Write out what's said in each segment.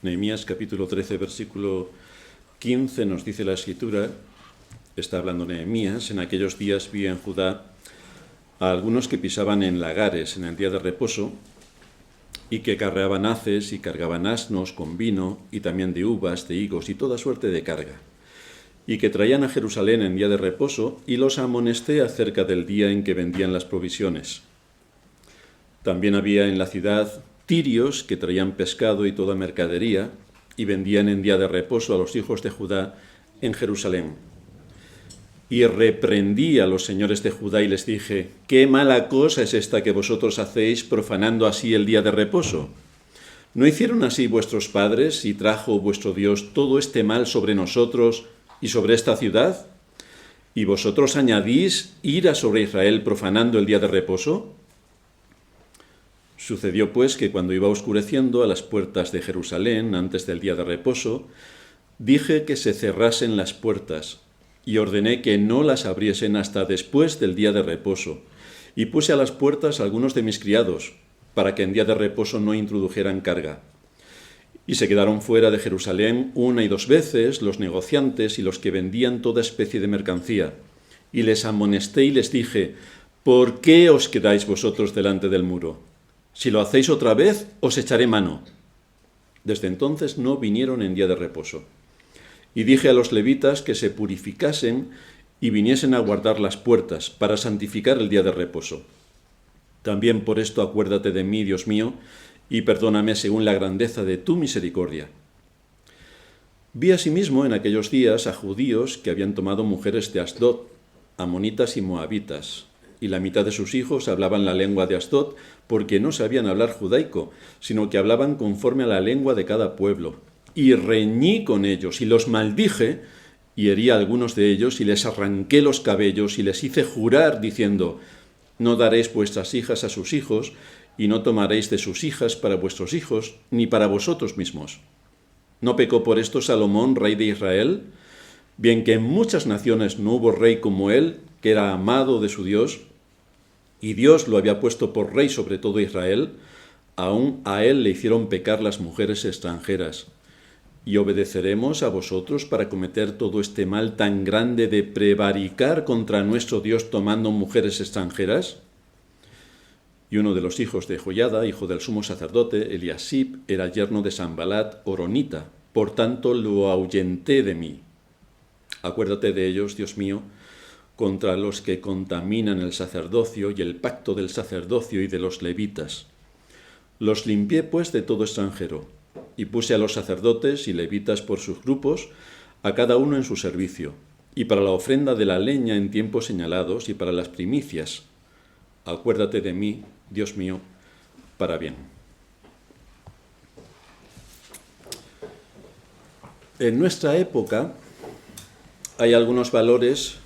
Nehemías capítulo 13, versículo 15 nos dice la Escritura, está hablando Nehemías: en aquellos días vi en Judá a algunos que pisaban en lagares en el día de reposo y que carreaban haces y cargaban asnos con vino y también de uvas, de higos y toda suerte de carga, y que traían a Jerusalén en día de reposo, y los amonesté acerca del día en que vendían las provisiones. También había en la ciudad tirios que traían pescado y toda mercadería, y vendían en día de reposo a los hijos de Judá en Jerusalén. Y reprendí a los señores de Judá y les dije: ¿qué mala cosa es esta que vosotros hacéis, profanando así el día de reposo? ¿No hicieron así vuestros padres, y trajo vuestro Dios todo este mal sobre nosotros y sobre esta ciudad? ¿Y vosotros añadís ira sobre Israel, profanando el día de reposo? Sucedió pues que cuando iba oscureciendo a las puertas de Jerusalén, antes del día de reposo, dije que se cerrasen las puertas, y ordené que no las abriesen hasta después del día de reposo, y puse a las puertas algunos de mis criados, para que en día de reposo no introdujeran carga. Y se quedaron fuera de Jerusalén 1 y 2 veces los negociantes y los que vendían toda especie de mercancía, y les amonesté y les dije: ¿por qué os quedáis vosotros delante del muro? Si lo hacéis otra vez, os echaré mano. Desde entonces no vinieron en día de reposo. Y dije a los levitas que se purificasen y viniesen a guardar las puertas para santificar el día de reposo. También por esto acuérdate de mí, Dios mío, y perdóname según la grandeza de tu misericordia. Vi asimismo en aquellos días a judíos que habían tomado mujeres de Asdod, amonitas y moabitas, y la mitad de sus hijos hablaban la lengua de Asdod, porque no sabían hablar judaico, sino que hablaban conforme a la lengua de cada pueblo. Y reñí con ellos, y los maldije, y herí a algunos de ellos, y les arranqué los cabellos, y les hice jurar, diciendo: no daréis vuestras hijas a sus hijos, y no tomaréis de sus hijas para vuestros hijos, ni para vosotros mismos. ¿No pecó por esto Salomón, rey de Israel? Bien que en muchas naciones no hubo rey como él, que era amado de su Dios, y Dios lo había puesto por rey sobre todo Israel, aún a él le hicieron pecar las mujeres extranjeras. ¿Y obedeceremos a vosotros para cometer todo este mal tan grande de prevaricar contra nuestro Dios tomando mujeres extranjeras? Y uno de los hijos de Joiada, hijo del sumo sacerdote, Eliasib, era yerno de Sanbalat horonita, por tanto lo ahuyenté de mí. Acuérdate de ellos, Dios mío, contra los que contaminan el sacerdocio y el pacto del sacerdocio y de los levitas. Los limpié pues de todo extranjero, y puse a los sacerdotes y levitas por sus grupos, a cada uno en su servicio, y para la ofrenda de la leña en tiempos señalados y para las primicias. Acuérdate de mí, Dios mío, para bien. En nuestra época hay algunos valores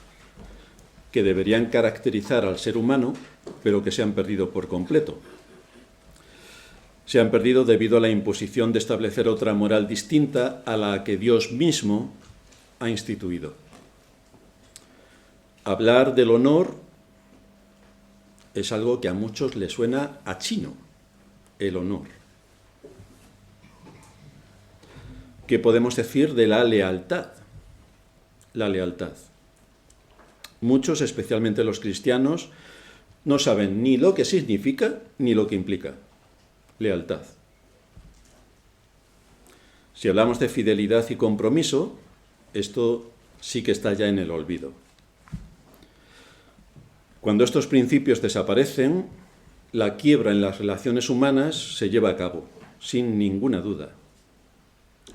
que deberían caracterizar al ser humano, pero que se han perdido por completo. Se han perdido debido a la imposición de establecer otra moral distinta a la que Dios mismo ha instituido. Hablar del honor es algo que a muchos les suena a chino, el honor. ¿Qué podemos decir de la lealtad? La lealtad. Muchos, especialmente los cristianos, no saben ni lo que significa ni lo que implica. Lealtad. Si hablamos de fidelidad y compromiso, esto sí que está ya en el olvido. Cuando estos principios desaparecen, la quiebra en las relaciones humanas se lleva a cabo, sin ninguna duda.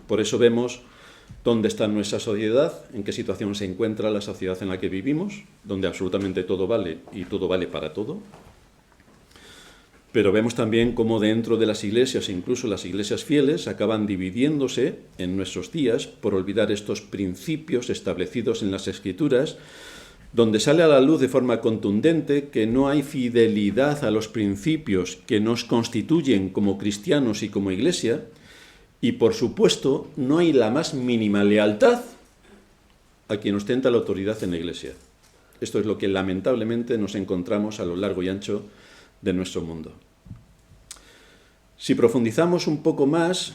Por eso vemos dónde está nuestra sociedad, en qué situación se encuentra la sociedad en la que vivimos, donde absolutamente todo vale y todo vale para todo. Pero vemos también cómo dentro de las iglesias, incluso las iglesias fieles, acaban dividiéndose en nuestros días por olvidar estos principios establecidos en las Escrituras, donde sale a la luz de forma contundente que no hay fidelidad a los principios que nos constituyen como cristianos y como iglesia, y por supuesto no hay la más mínima lealtad a quien ostenta la autoridad en la iglesia. Esto es lo que lamentablemente nos encontramos a lo largo y ancho de nuestro mundo. Si profundizamos un poco más,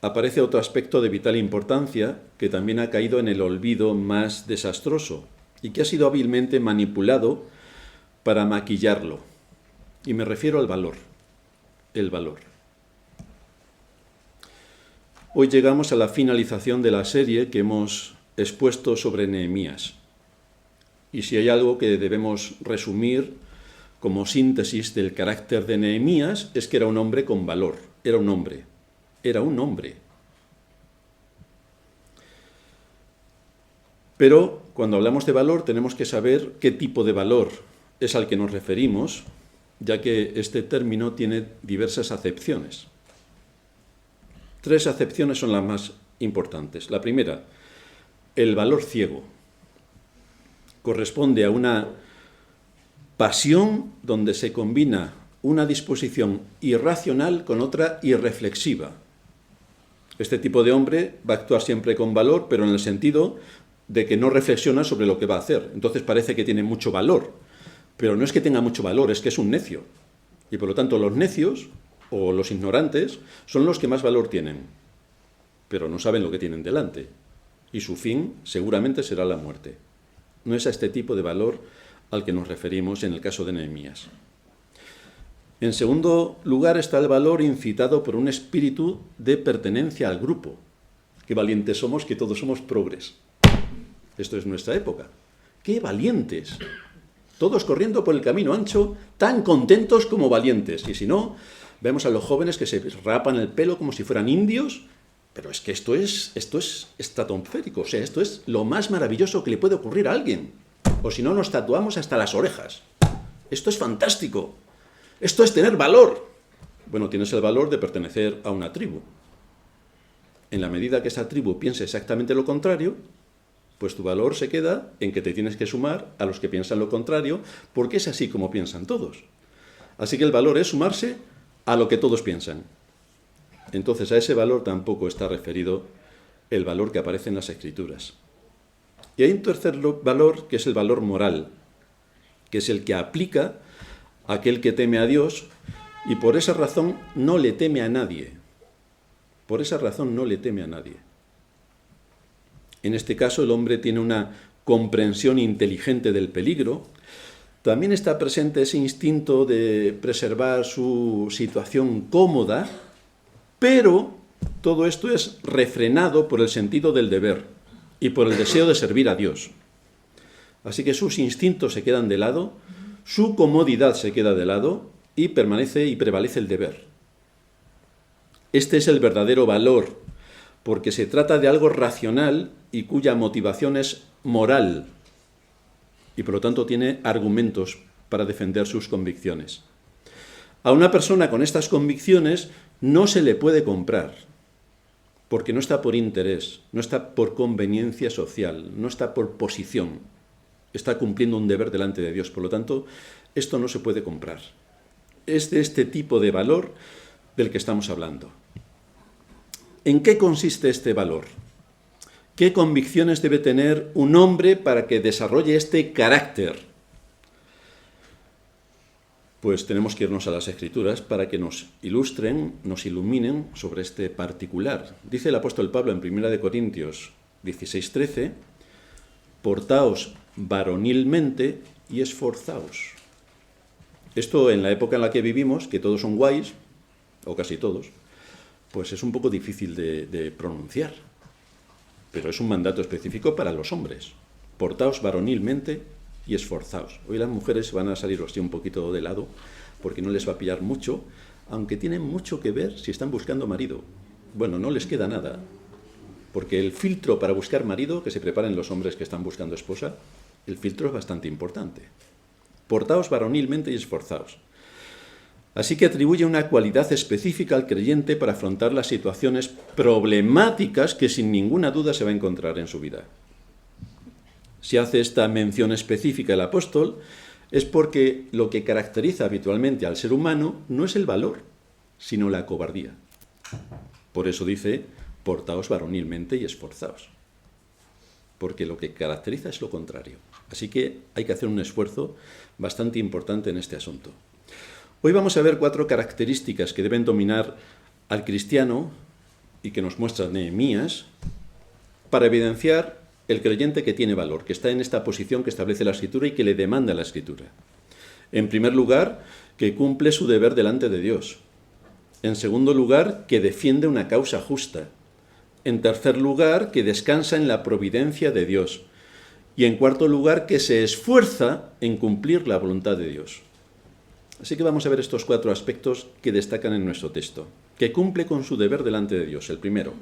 aparece otro aspecto de vital importancia que también ha caído en el olvido más desastroso y que ha sido hábilmente manipulado para maquillarlo. Y me refiero al valor. El valor. Hoy llegamos a la finalización de la serie que hemos expuesto sobre Nehemías. Y si hay algo que debemos resumir como síntesis del carácter de Nehemías, es que era un hombre con valor. Era un hombre. Era un hombre. Pero cuando hablamos de valor tenemos que saber qué tipo de valor es al que nos referimos, ya que este término tiene diversas acepciones. 3 acepciones son las más importantes. La primera, el valor ciego. Corresponde a una pasión donde se combina una disposición irracional con otra irreflexiva. Este tipo de hombre va a actuar siempre con valor, pero en el sentido de que no reflexiona sobre lo que va a hacer. Entonces parece que tiene mucho valor, pero no es que tenga mucho valor, es que es un necio. Y por lo tanto los necios o los ignorantes son los que más valor tienen, pero no saben lo que tienen delante. Y su fin seguramente será la muerte. No es a este tipo de valor al que nos referimos en el caso de Nehemías. En segundo lugar está el valor incitado por un espíritu de pertenencia al grupo. Qué valientes somos, que todos somos progres. Esto es nuestra época. ¡Qué valientes! Todos corriendo por el camino ancho, tan contentos como valientes. Y si no, vemos a los jóvenes que se rapan el pelo como si fueran indios, pero es que esto es estratosférico, o sea, esto es lo más maravilloso que le puede ocurrir a alguien. O si no, nos tatuamos hasta las orejas. Esto es fantástico. Esto es tener valor. Bueno, tienes el valor de pertenecer a una tribu. En la medida que esa tribu piense exactamente lo contrario, pues tu valor se queda en que te tienes que sumar a los que piensan lo contrario, porque es así como piensan todos. Así que el valor es sumarse a lo que todos piensan. Entonces a ese valor tampoco está referido el valor que aparece en las Escrituras. Y hay un tercer valor, que es el valor moral, que es el que aplica a aquel que teme a Dios y por esa razón no le teme a nadie. Por esa razón no le teme a nadie. En este caso el hombre tiene una comprensión inteligente del peligro. También está presente ese instinto de preservar su situación cómoda, pero todo esto es refrenado por el sentido del deber y por el deseo de servir a Dios. Así que sus instintos se quedan de lado, su comodidad se queda de lado y permanece y prevalece el deber. Este es el verdadero valor, porque se trata de algo racional y cuya motivación es moral, y por lo tanto tiene argumentos para defender sus convicciones. A una persona con estas convicciones no se le puede comprar, porque no está por interés, no está por conveniencia social, no está por posición, está cumpliendo un deber delante de Dios. Por lo tanto, esto no se puede comprar. Es de este tipo de valor del que estamos hablando. ¿En qué consiste este valor? ¿Qué convicciones debe tener un hombre para que desarrolle este carácter? Pues tenemos que irnos a las Escrituras para que nos ilustren, nos iluminen sobre este particular. Dice el apóstol Pablo en 1 Corintios 16:13, portaos varonilmente y esforzaos. Esto en la época en la que vivimos, que todos son guays, o casi todos, pues es un poco difícil de pronunciar. Pero es un mandato específico para los hombres. Portaos varonilmente y esforzaos. Hoy las mujeres van a salir así un poquito de lado, porque no les va a pillar mucho, aunque tienen mucho que ver si están buscando marido. Bueno, no les queda nada, porque el filtro para buscar marido, que se preparen los hombres que están buscando esposa, el filtro es bastante importante. Portaos varonilmente y esforzaos. Así que atribuye una cualidad específica al creyente para afrontar las situaciones problemáticas que sin ninguna duda se va a encontrar en su vida. Si hace esta mención específica el apóstol, es porque lo que caracteriza habitualmente al ser humano no es el valor, sino la cobardía. Por eso dice, portaos varonilmente y esforzaos. Porque lo que caracteriza es lo contrario. Así que hay que hacer un esfuerzo bastante importante en este asunto. Hoy vamos a ver 4 características que deben dominar al cristiano y que nos muestra Nehemías para evidenciar el creyente que tiene valor, que está en esta posición que establece la Escritura y que le demanda la Escritura. En primer lugar, que cumple su deber delante de Dios. En segundo lugar, que defiende una causa justa. En tercer lugar, que descansa en la providencia de Dios. Y en cuarto lugar, que se esfuerza en cumplir la voluntad de Dios. Así que vamos a ver estos 4 aspectos que destacan en nuestro texto. Que cumple con su deber delante de Dios, el primero.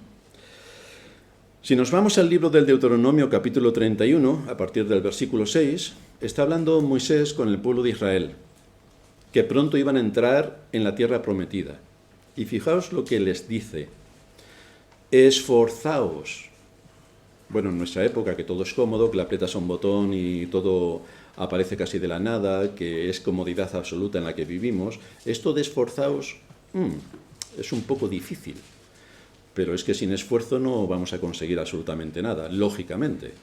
Si nos vamos al libro del Deuteronomio, capítulo 31, a partir del versículo 6, está hablando Moisés con el pueblo de Israel, que pronto iban a entrar en la tierra prometida. Y fijaos lo que les dice: esforzaos. Bueno, en nuestra época, que todo es cómodo, que le aprietas a un botón y todo aparece casi de la nada, que es comodidad absoluta en la que vivimos, esto de esforzaos es un poco difícil. Pero es que sin esfuerzo no vamos a conseguir absolutamente nada, lógicamente.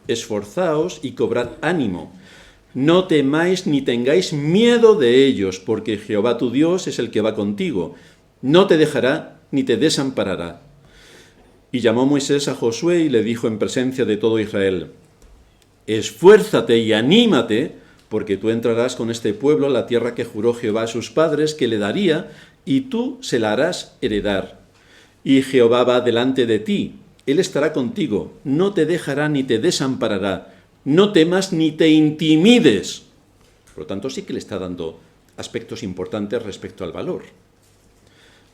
Esforzaos y cobrad ánimo. No temáis ni tengáis miedo de ellos, porque Jehová tu Dios es el que va contigo. No te dejará ni te desamparará. Y llamó Moisés a Josué y le dijo en presencia de todo Israel: esfuérzate y anímate, porque tú entrarás con este pueblo a la tierra que juró Jehová a sus padres que le daría, y tú se la harás heredar. Y Jehová va delante de ti, Él estará contigo, no te dejará ni te desamparará, no temas ni te intimides. Por lo tanto, sí que le está dando aspectos importantes respecto al valor.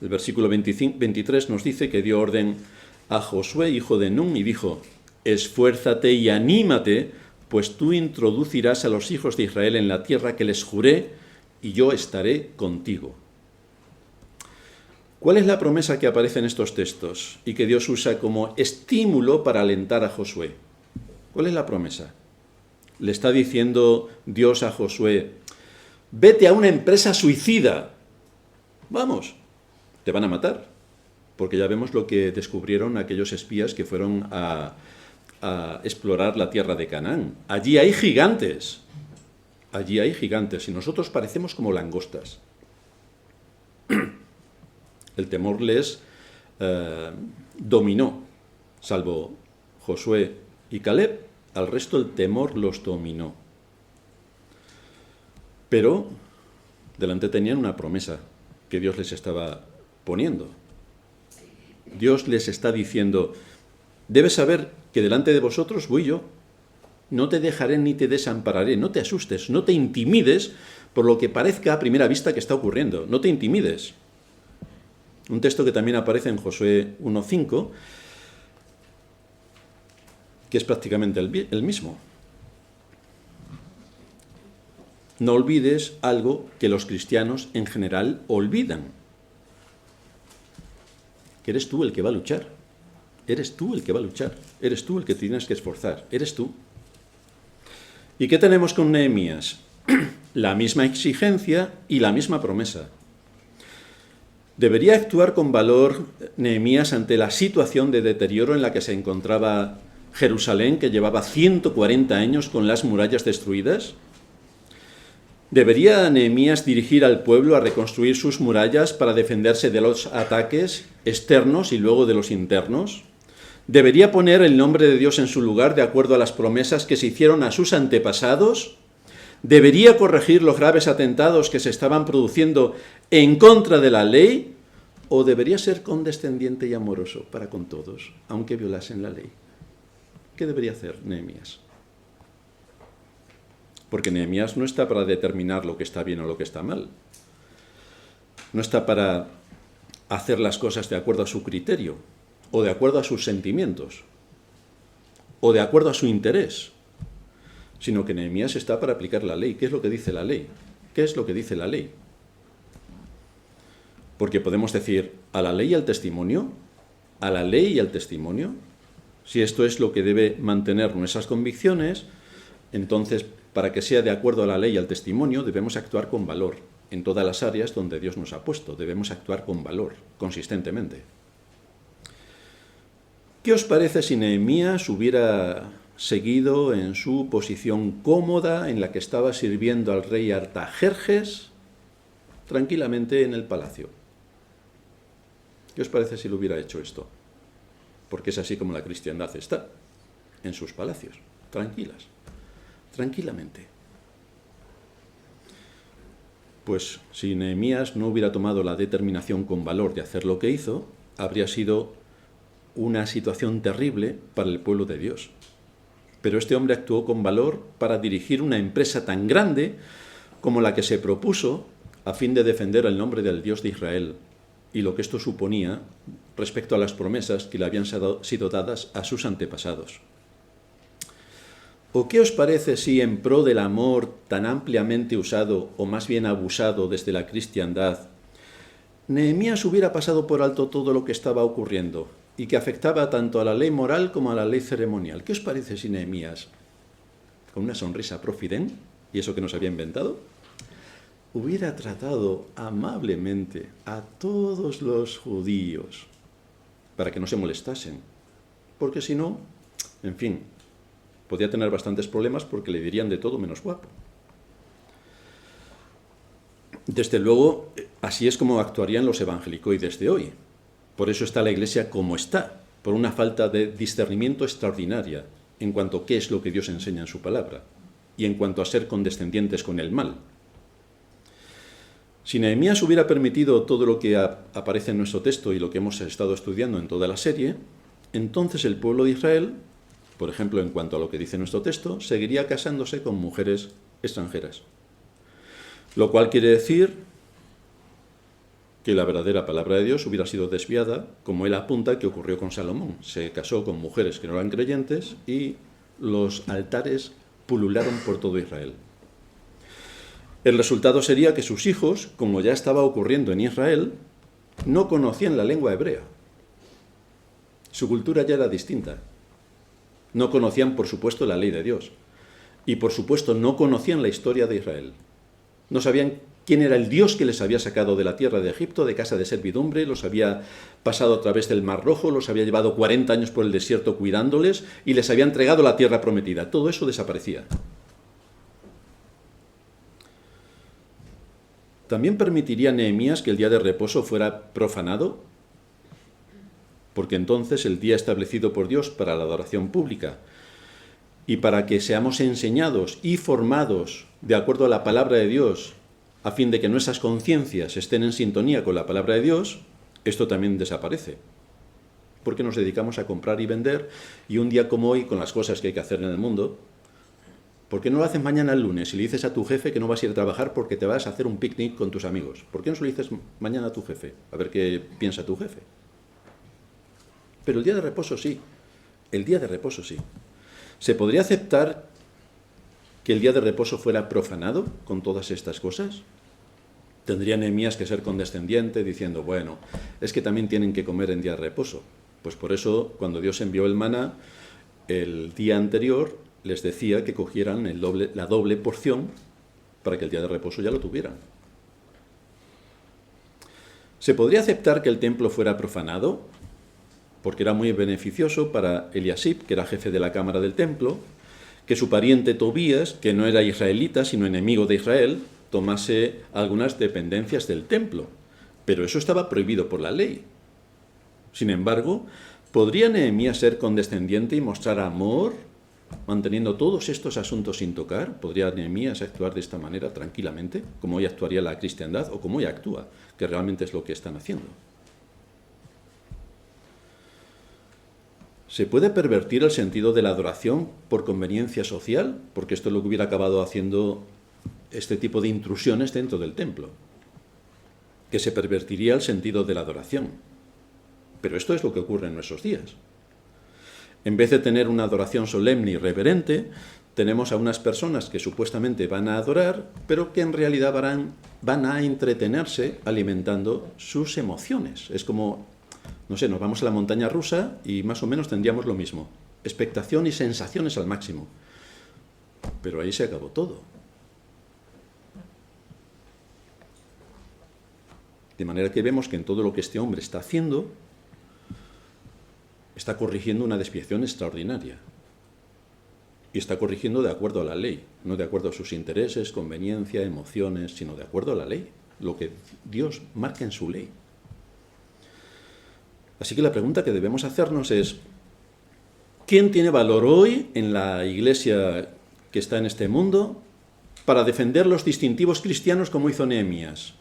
El versículo 23 nos dice que dio orden a Josué, hijo de Nun, y dijo: esfuérzate y anímate, pues tú introducirás a los hijos de Israel en la tierra que les juré, y yo estaré contigo. ¿Cuál es la promesa que aparece en estos textos y que Dios usa como estímulo para alentar a Josué? ¿Cuál es la promesa? Le está diciendo Dios a Josué: vete a una empresa suicida. Vamos, te van a matar. Porque ya vemos lo que descubrieron aquellos espías que fueron a explorar la tierra de Canaán. Allí hay gigantes. Allí hay gigantes y nosotros parecemos como langostas. El temor les dominó, salvo Josué y Caleb, al resto el temor los dominó. Pero delante tenían una promesa que Dios les estaba poniendo. Dios les está diciendo: debes saber que delante de vosotros voy yo, no te dejaré ni te desampararé, no te asustes, no te intimides por lo que parezca a primera vista que está ocurriendo, no te intimides. Un texto que también aparece en Josué 1:5, que es prácticamente el mismo. No olvides algo que los cristianos en general olvidan: que eres tú el que va a luchar. Eres tú el que va a luchar. Eres tú el que tienes que esforzar. Eres tú. ¿Y qué tenemos con Nehemías? La misma exigencia y la misma promesa. ¿Debería actuar con valor Nehemías ante la situación de deterioro en la que se encontraba Jerusalén, que llevaba 140 años con las murallas destruidas? ¿Debería Nehemías dirigir al pueblo a reconstruir sus murallas para defenderse de los ataques externos y luego de los internos? ¿Debería poner el nombre de Dios en su lugar de acuerdo a las promesas que se hicieron a sus antepasados? ¿Debería corregir los graves atentados que se estaban produciendo en contra de la ley? ¿O debería ser condescendiente y amoroso para con todos, aunque violasen la ley? ¿Qué debería hacer Nehemías? Porque Nehemías no está para determinar lo que está bien o lo que está mal. No está para hacer las cosas de acuerdo a su criterio, o de acuerdo a sus sentimientos, o de acuerdo a su interés, sino que Nehemías está para aplicar la ley. ¿Qué es lo que dice la ley? ¿Qué es lo que dice la ley? Porque podemos decir a la ley y al testimonio, a la ley y al testimonio. Si esto es lo que debe mantener nuestras convicciones, entonces, para que sea de acuerdo a la ley y al testimonio, debemos actuar con valor. En todas las áreas donde Dios nos ha puesto, debemos actuar con valor, consistentemente. ¿Qué os parece si Nehemías hubiera seguido en su posición cómoda en la que estaba sirviendo al rey Artajerjes tranquilamente en el palacio? ¿Qué os parece si lo hubiera hecho esto? porque es así como la cristiandad está, en sus palacios, tranquilamente. Pues si Nehemías no hubiera tomado la determinación con valor de hacer lo que hizo, habría sido una situación terrible para el pueblo de Dios. Pero este hombre actuó con valor para dirigir una empresa tan grande como la que se propuso a fin de defender el nombre del Dios de Israel y lo que esto suponía respecto a las promesas que le habían sido dadas a sus antepasados. ¿O qué os parece si en pro del amor tan ampliamente usado, o más bien abusado desde la cristiandad, Nehemías hubiera pasado por alto todo lo que estaba ocurriendo y que afectaba tanto a la ley moral como a la ley ceremonial? ¿Qué os parece si Nehemías, con una sonrisa profident, y eso que nos había inventado, hubiera tratado amablemente a todos los judíos para que no se molestasen? Porque si no, en fin, podía tener bastantes problemas porque le dirían de todo menos guapo. Desde luego, así es como actuarían los evangelicoides de hoy. Por eso está la Iglesia como está, por una falta de discernimiento extraordinaria en cuanto a qué es lo que Dios enseña en su palabra y en cuanto a ser condescendientes con el mal. Si Nehemías hubiera permitido todo lo que aparece en nuestro texto y lo que hemos estado estudiando en toda la serie, entonces el pueblo de Israel, por ejemplo, en cuanto a lo que dice nuestro texto, seguiría casándose con mujeres extranjeras. Lo cual quiere decir que la verdadera palabra de Dios hubiera sido desviada, como él apunta que ocurrió con Salomón. Se casó con mujeres que no eran creyentes y los altares pulularon por todo Israel. El resultado sería que sus hijos, como ya estaba ocurriendo en Israel, no conocían la lengua hebrea. Su cultura ya era distinta. No conocían, por supuesto, la ley de Dios. Y, por supuesto, no conocían la historia de Israel. No sabían quién era el Dios que les había sacado de la tierra de Egipto, de casa de servidumbre, los había pasado a través del Mar Rojo, los había llevado 40 años por el desierto cuidándoles y les había entregado la tierra prometida. Todo eso desaparecía. ¿También permitiría Nehemías que el día de reposo fuera profanado? Porque entonces el día establecido por Dios para la adoración pública y para que seamos enseñados y formados de acuerdo a la palabra de Dios, a fin de que nuestras conciencias estén en sintonía con la palabra de Dios, esto también desaparece. Porque nos dedicamos a comprar y vender, y un día como hoy, con las cosas que hay que hacer en el mundo, ¿por qué no lo haces mañana el lunes y le dices a tu jefe que no vas a ir a trabajar porque te vas a hacer un picnic con tus amigos? ¿Por qué no se lo dices mañana a tu jefe? A ver qué piensa tu jefe. Pero el día de reposo sí. El día de reposo sí. ¿Se podría aceptar que el día de reposo fuera profanado con todas estas cosas? Tendría Nehemías que ser condescendiente diciendo, bueno, es que también tienen que comer en día de reposo. Pues por eso, cuando Dios envió el maná, el día anterior les decía que cogieran la doble porción para que el día de reposo ya lo tuvieran. ¿Se podría aceptar que el templo fuera profanado? Porque era muy beneficioso para Eliasib, que era jefe de la cámara del templo, que su pariente Tobías, que no era israelita, sino enemigo de Israel, tomase algunas dependencias del templo. Pero eso estaba prohibido por la ley. Sin embargo, ¿podría Nehemías ser condescendiente y mostrar amor, manteniendo todos estos asuntos sin tocar? ¿Podría Nehemías actuar de esta manera tranquilamente, como hoy actuaría la cristiandad, o como hoy actúa, que realmente es lo que están haciendo? ¿Se puede pervertir el sentido de la adoración por conveniencia social? Porque esto es lo que hubiera acabado haciendo este tipo de intrusiones dentro del templo. Que se pervertiría el sentido de la adoración. Pero esto es lo que ocurre en nuestros días. En vez de tener una adoración solemne y reverente, tenemos a unas personas que supuestamente van a adorar, pero que en realidad van a entretenerse alimentando sus emociones. Es como, no sé, nos vamos a la montaña rusa y más o menos tendríamos lo mismo. Expectación y sensaciones al máximo. Pero ahí se acabó todo. De manera que vemos que en todo lo que este hombre está haciendo, está corrigiendo una desviación extraordinaria. Y está corrigiendo de acuerdo a la ley, no de acuerdo a sus intereses, conveniencia, emociones, sino de acuerdo a la ley, lo que Dios marca en su ley. Así que la pregunta que debemos hacernos es, ¿quién tiene valor hoy en la iglesia que está en este mundo para defender los distintivos cristianos como hizo Nehemías?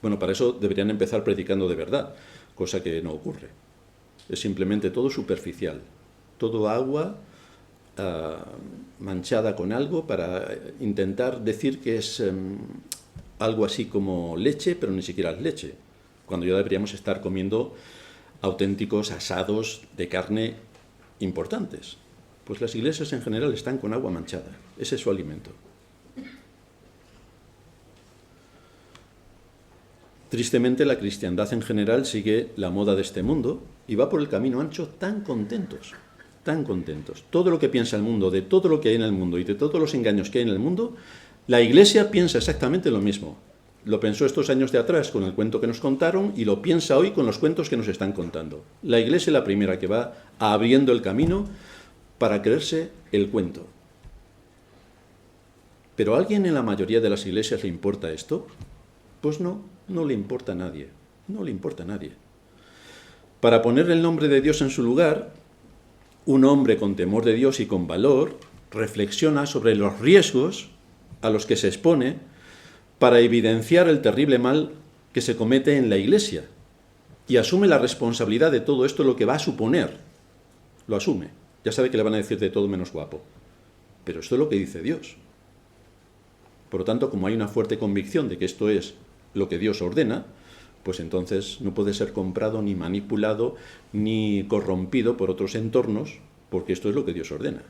Bueno, para eso deberían empezar predicando de verdad, cosa que no ocurre. Es simplemente todo superficial, todo agua manchada con algo para intentar decir que es algo así como leche, pero ni siquiera es leche, cuando ya deberíamos estar comiendo auténticos asados de carne importantes. Pues las iglesias en general están con agua manchada, ese es su alimento. Tristemente, la cristiandad en general sigue la moda de este mundo y va por el camino ancho tan contentos, tan contentos. Todo lo que piensa el mundo, de todo lo que hay en el mundo y de todos los engaños que hay en el mundo, la Iglesia piensa exactamente lo mismo. Lo pensó estos años de atrás con el cuento que nos contaron y lo piensa hoy con los cuentos que nos están contando. La Iglesia es la primera que va abriendo el camino para creerse el cuento. ¿Pero a alguien en la mayoría de las iglesias le importa esto? Pues no le importa a nadie, no le importa a nadie. Para poner el nombre de Dios en su lugar, un hombre con temor de Dios y con valor reflexiona sobre los riesgos a los que se expone para evidenciar el terrible mal que se comete en la iglesia y asume la responsabilidad de todo esto, lo que va a suponer. Lo asume. Ya sabe que le van a decir de todo menos guapo. Pero esto es lo que dice Dios. Por lo tanto, como hay una fuerte convicción de que esto es lo que Dios ordena, pues entonces no puede ser comprado, ni manipulado, ni corrompido por otros entornos, porque esto es lo que Dios ordena.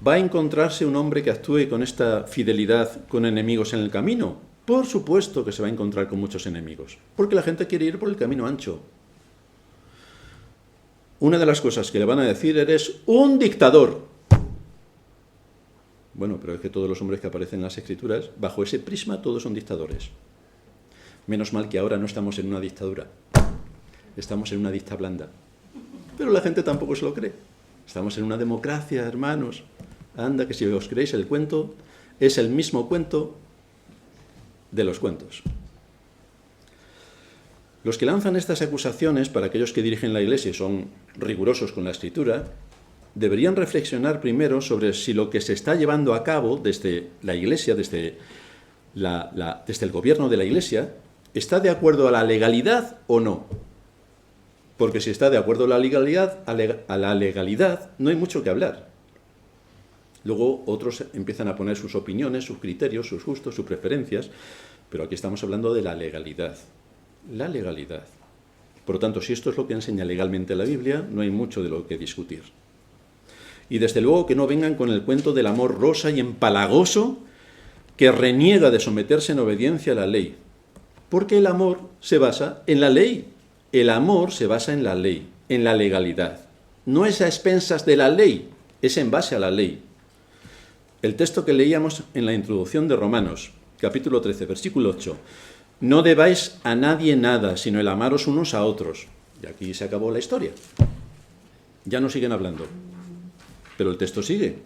¿Va a encontrarse un hombre que actúe con esta fidelidad con enemigos en el camino? Por supuesto que se va a encontrar con muchos enemigos, porque la gente quiere ir por el camino ancho. Una de las cosas que le van a decir, eres un dictador. Bueno, pero es que todos los hombres que aparecen en las Escrituras, bajo ese prisma, todos son dictadores. Menos mal que ahora no estamos en una dictadura, estamos en una dicta blanda. Pero la gente tampoco se lo cree. Estamos en una democracia, hermanos. Anda, que si os creéis el cuento, es el mismo cuento de los cuentos. Los que lanzan estas acusaciones, para aquellos que dirigen la Iglesia y son rigurosos con la Escritura, deberían reflexionar primero sobre si lo que se está llevando a cabo desde la Iglesia, desde el gobierno de la Iglesia, está de acuerdo a la legalidad o no. Porque si está de acuerdo a la legalidad, no hay mucho que hablar. Luego otros empiezan a poner sus opiniones, sus criterios, sus gustos, sus preferencias, pero aquí estamos hablando de la legalidad. La legalidad. Por lo tanto, si esto es lo que enseña legalmente la Biblia, no hay mucho de lo que discutir. Y desde luego que no vengan con el cuento del amor rosa y empalagoso que reniega de someterse en obediencia a la ley. Porque el amor se basa en la ley. El amor se basa en la ley, en la legalidad. No es a expensas de la ley, es en base a la ley. El texto que leíamos en la introducción de Romanos, capítulo 13, versículo 8. No debáis a nadie nada, sino el amaros unos a otros. Y aquí se acabó la historia. Ya no siguen hablando. Pero el texto sigue.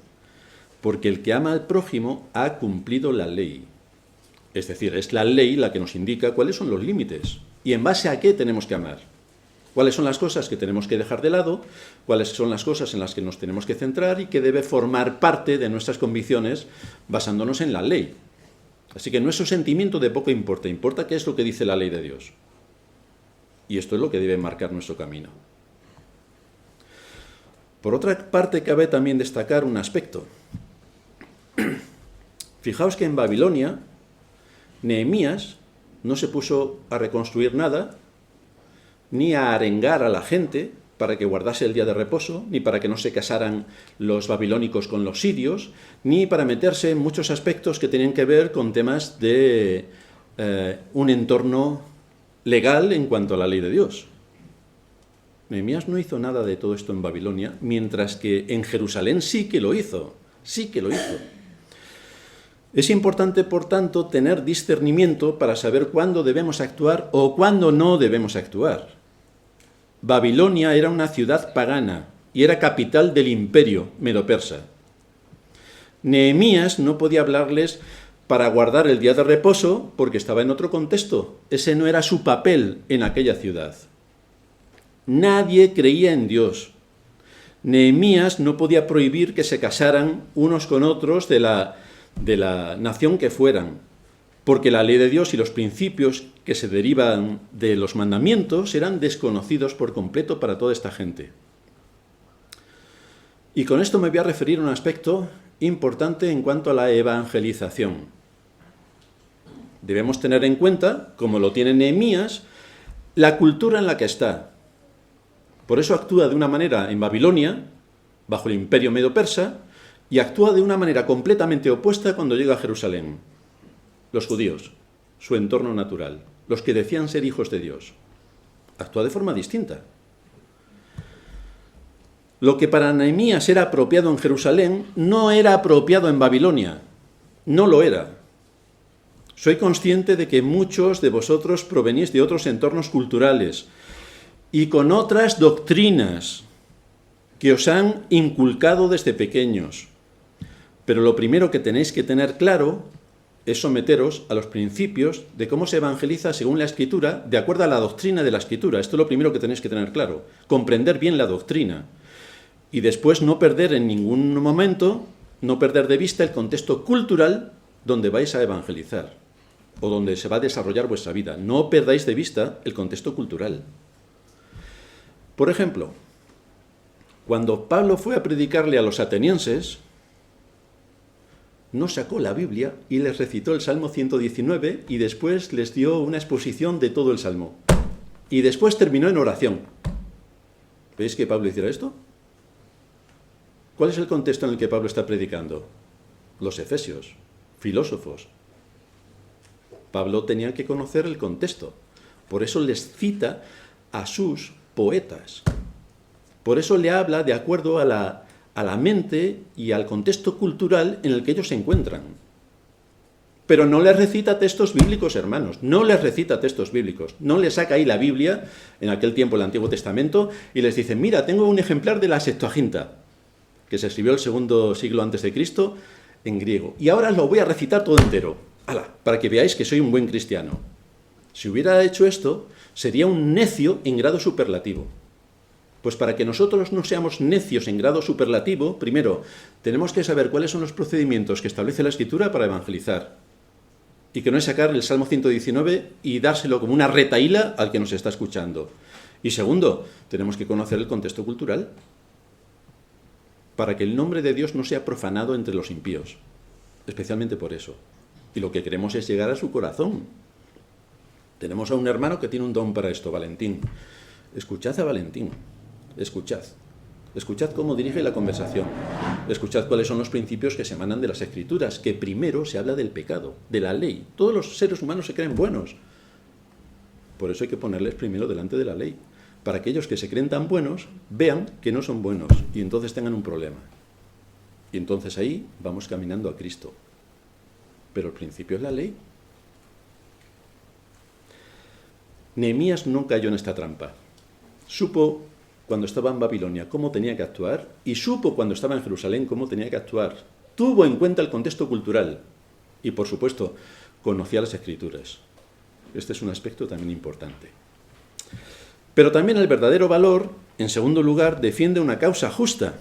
Porque el que ama al prójimo ha cumplido la ley. Es decir, es la ley la que nos indica cuáles son los límites. Y en base a qué tenemos que amar. Cuáles son las cosas que tenemos que dejar de lado, cuáles son las cosas en las que nos tenemos que centrar y que debe formar parte de nuestras convicciones basándonos en la ley. Así que nuestro sentimiento de poco importa, importa qué es lo que dice la ley de Dios. Y esto es lo que debe marcar nuestro camino. Por otra parte, cabe también destacar un aspecto. Fijaos que en Babilonia, Nehemías no se puso a reconstruir nada, ni a arengar a la gente para que guardase el día de reposo, ni para que no se casaran los babilónicos con los sirios, ni para meterse en muchos aspectos que tenían que ver con temas de un entorno legal en cuanto a la ley de Dios. Nehemías no hizo nada de todo esto en Babilonia, mientras que en Jerusalén sí que lo hizo, sí que lo hizo. Es importante, por tanto, tener discernimiento para saber cuándo debemos actuar o cuándo no debemos actuar. Babilonia era una ciudad pagana y era capital del imperio medo-persa. Nehemías no podía hablarles para guardar el día de reposo porque estaba en otro contexto. Ese no era su papel en aquella ciudad. Nadie creía en Dios. Nehemías no podía prohibir que se casaran unos con otros de la nación que fueran, porque la ley de Dios y los principios que se derivan de los mandamientos eran desconocidos por completo para toda esta gente. Y con esto me voy a referir a un aspecto importante en cuanto a la evangelización. Debemos tener en cuenta, como lo tiene Nehemías, la cultura en la que está. Por eso actúa de una manera en Babilonia, bajo el imperio medo-persa, y actúa de una manera completamente opuesta cuando llega a Jerusalén. Los judíos, su entorno natural, los que decían ser hijos de Dios. Actúa de forma distinta. Lo que para Nehemías era apropiado en Jerusalén no era apropiado en Babilonia. No lo era. Soy consciente de que muchos de vosotros provenís de otros entornos culturales y con otras doctrinas que os han inculcado desde pequeños. Pero lo primero que tenéis que tener claro es someteros a los principios de cómo se evangeliza según la Escritura, de acuerdo a la doctrina de la Escritura. Esto es lo primero que tenéis que tener claro, comprender bien la doctrina. Y después no perder en ningún momento, no perder de vista el contexto cultural donde vais a evangelizar o donde se va a desarrollar vuestra vida. No perdáis de vista el contexto cultural. Por ejemplo, cuando Pablo fue a predicarle a los atenienses, no sacó la Biblia y les recitó el Salmo 119 y después les dio una exposición de todo el Salmo. Y después terminó en oración. ¿Veis que Pablo hiciera esto? ¿Cuál es el contexto en el que Pablo está predicando? Los efesios, filósofos. Pablo tenía que conocer el contexto. Por eso les cita a sus poetas. Por eso le habla de acuerdo a la mente y al contexto cultural en el que ellos se encuentran. Pero no les recita textos bíblicos, hermanos, no les recita textos bíblicos. No les saca ahí la Biblia, en aquel tiempo el Antiguo Testamento, y les dice, mira, tengo un ejemplar de la Septuaginta, que se escribió el segundo siglo antes de Cristo en griego. Y ahora lo voy a recitar todo entero, para que veáis que soy un buen cristiano. Si hubiera hecho esto, sería un necio en grado superlativo. Pues para que nosotros no seamos necios en grado superlativo, primero, tenemos que saber cuáles son los procedimientos que establece la Escritura para evangelizar. Y que no es sacar el Salmo 119 y dárselo como una retahíla al que nos está escuchando. Y segundo, tenemos que conocer el contexto cultural para que el nombre de Dios no sea profanado entre los impíos. Especialmente por eso. Y lo que queremos es llegar a su corazón. Tenemos a un hermano que tiene un don para esto, Valentín. Escuchad a Valentín. Escuchad. Escuchad cómo dirige la conversación. Escuchad cuáles son los principios que se emanan de las Escrituras, que primero se habla del pecado, de la ley. Todos los seres humanos se creen buenos. Por eso hay que ponerles primero delante de la ley, para que aquellos que se creen tan buenos vean que no son buenos y entonces tengan un problema. Y entonces ahí vamos caminando a Cristo. Pero el principio es la ley. Nehemías no cayó en esta trampa. Supo cuando estaba en Babilonia cómo tenía que actuar y supo cuando estaba en Jerusalén cómo tenía que actuar. Tuvo en cuenta el contexto cultural y, por supuesto, conocía las Escrituras. Este es un aspecto también importante. Pero también el verdadero valor, en segundo lugar, defiende una causa justa.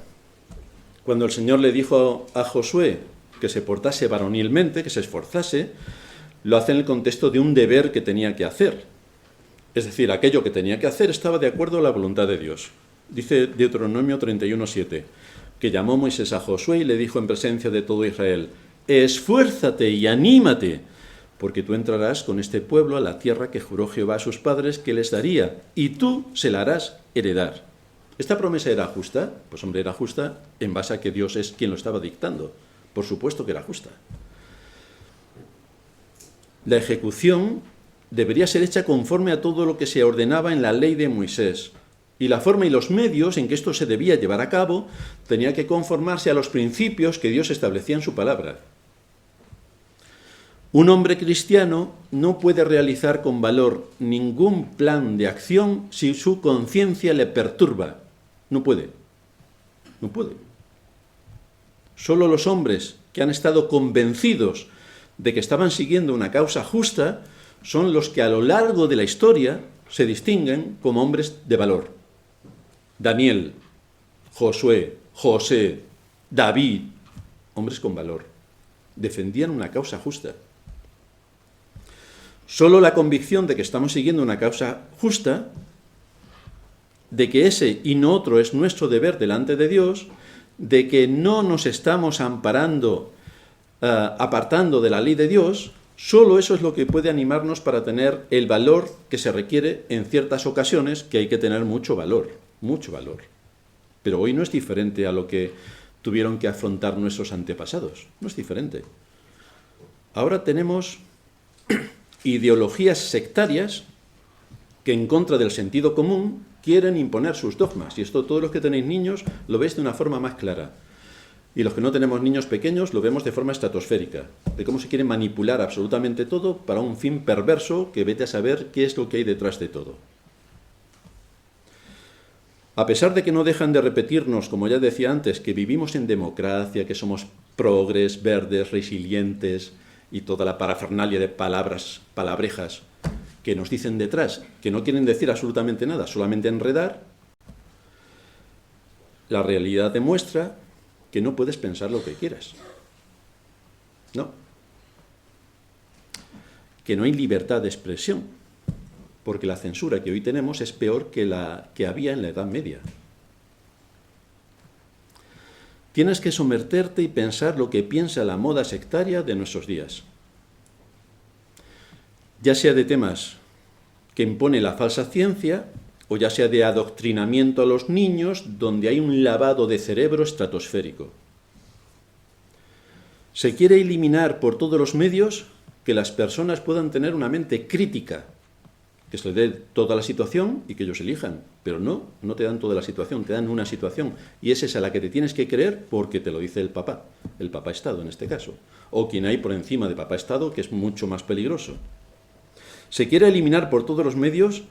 Cuando el Señor le dijo a Josué que se portase varonilmente, que se esforzase, lo hace en el contexto de un deber que tenía que hacer. Es decir, aquello que tenía que hacer estaba de acuerdo a la voluntad de Dios. Dice Deuteronomio 31:7, que llamó Moisés a Josué y le dijo en presencia de todo Israel, esfuérzate y anímate, porque tú entrarás con este pueblo a la tierra que juró Jehová a sus padres que les daría, y tú se la harás heredar. ¿Esta promesa era justa? Pues hombre, era justa en base a que Dios es quien lo estaba dictando. Por supuesto que era justa. La ejecución debería ser hecha conforme a todo lo que se ordenaba en la ley de Moisés. Y la forma y los medios en que esto se debía llevar a cabo tenía que conformarse a los principios que Dios establecía en su palabra. Un hombre cristiano no puede realizar con valor ningún plan de acción si su conciencia le perturba. No puede. No puede. Solo los hombres que han estado convencidos de que estaban siguiendo una causa justa son los que a lo largo de la historia se distinguen como hombres de valor. Daniel, Josué, José, David, hombres con valor. Defendían una causa justa. Solo la convicción de que estamos siguiendo una causa justa, de que ese y no otro es nuestro deber delante de Dios, de que no nos estamos apartando de la ley de Dios, solo eso es lo que puede animarnos para tener el valor que se requiere en ciertas ocasiones, que hay que tener mucho valor. Pero hoy no es diferente a lo que tuvieron que afrontar nuestros antepasados, no es diferente. Ahora tenemos ideologías sectarias que en contra del sentido común quieren imponer sus dogmas, y esto todos los que tenéis niños lo veis de una forma más clara. Y los que no tenemos niños pequeños lo vemos de forma estratosférica, de cómo se quiere manipular absolutamente todo para un fin perverso que vete a saber qué es lo que hay detrás de todo. A pesar de que no dejan de repetirnos, como ya decía antes, que vivimos en democracia, que somos progres, verdes, resilientes y toda la parafernalia de palabrejas que nos dicen detrás, que no quieren decir absolutamente nada, solamente enredar, la realidad demuestra que no puedes pensar lo que quieras. No. Que no hay libertad de expresión, porque la censura que hoy tenemos es peor que la que había en la Edad Media. Tienes que someterte y pensar lo que piensa la moda sectaria de nuestros días. Ya sea de temas que impone la falsa ciencia, o ya sea de adoctrinamiento a los niños, donde hay un lavado de cerebro estratosférico. Se quiere eliminar por todos los medios que las personas puedan tener una mente crítica, que se les dé toda la situación y que ellos elijan. Pero no te dan toda la situación, te dan una situación, y es esa la que te tienes que creer porque te lo dice el Papá Estado en este caso, o quien hay por encima de Papá Estado, que es mucho más peligroso. Se quiere eliminar por todos los medios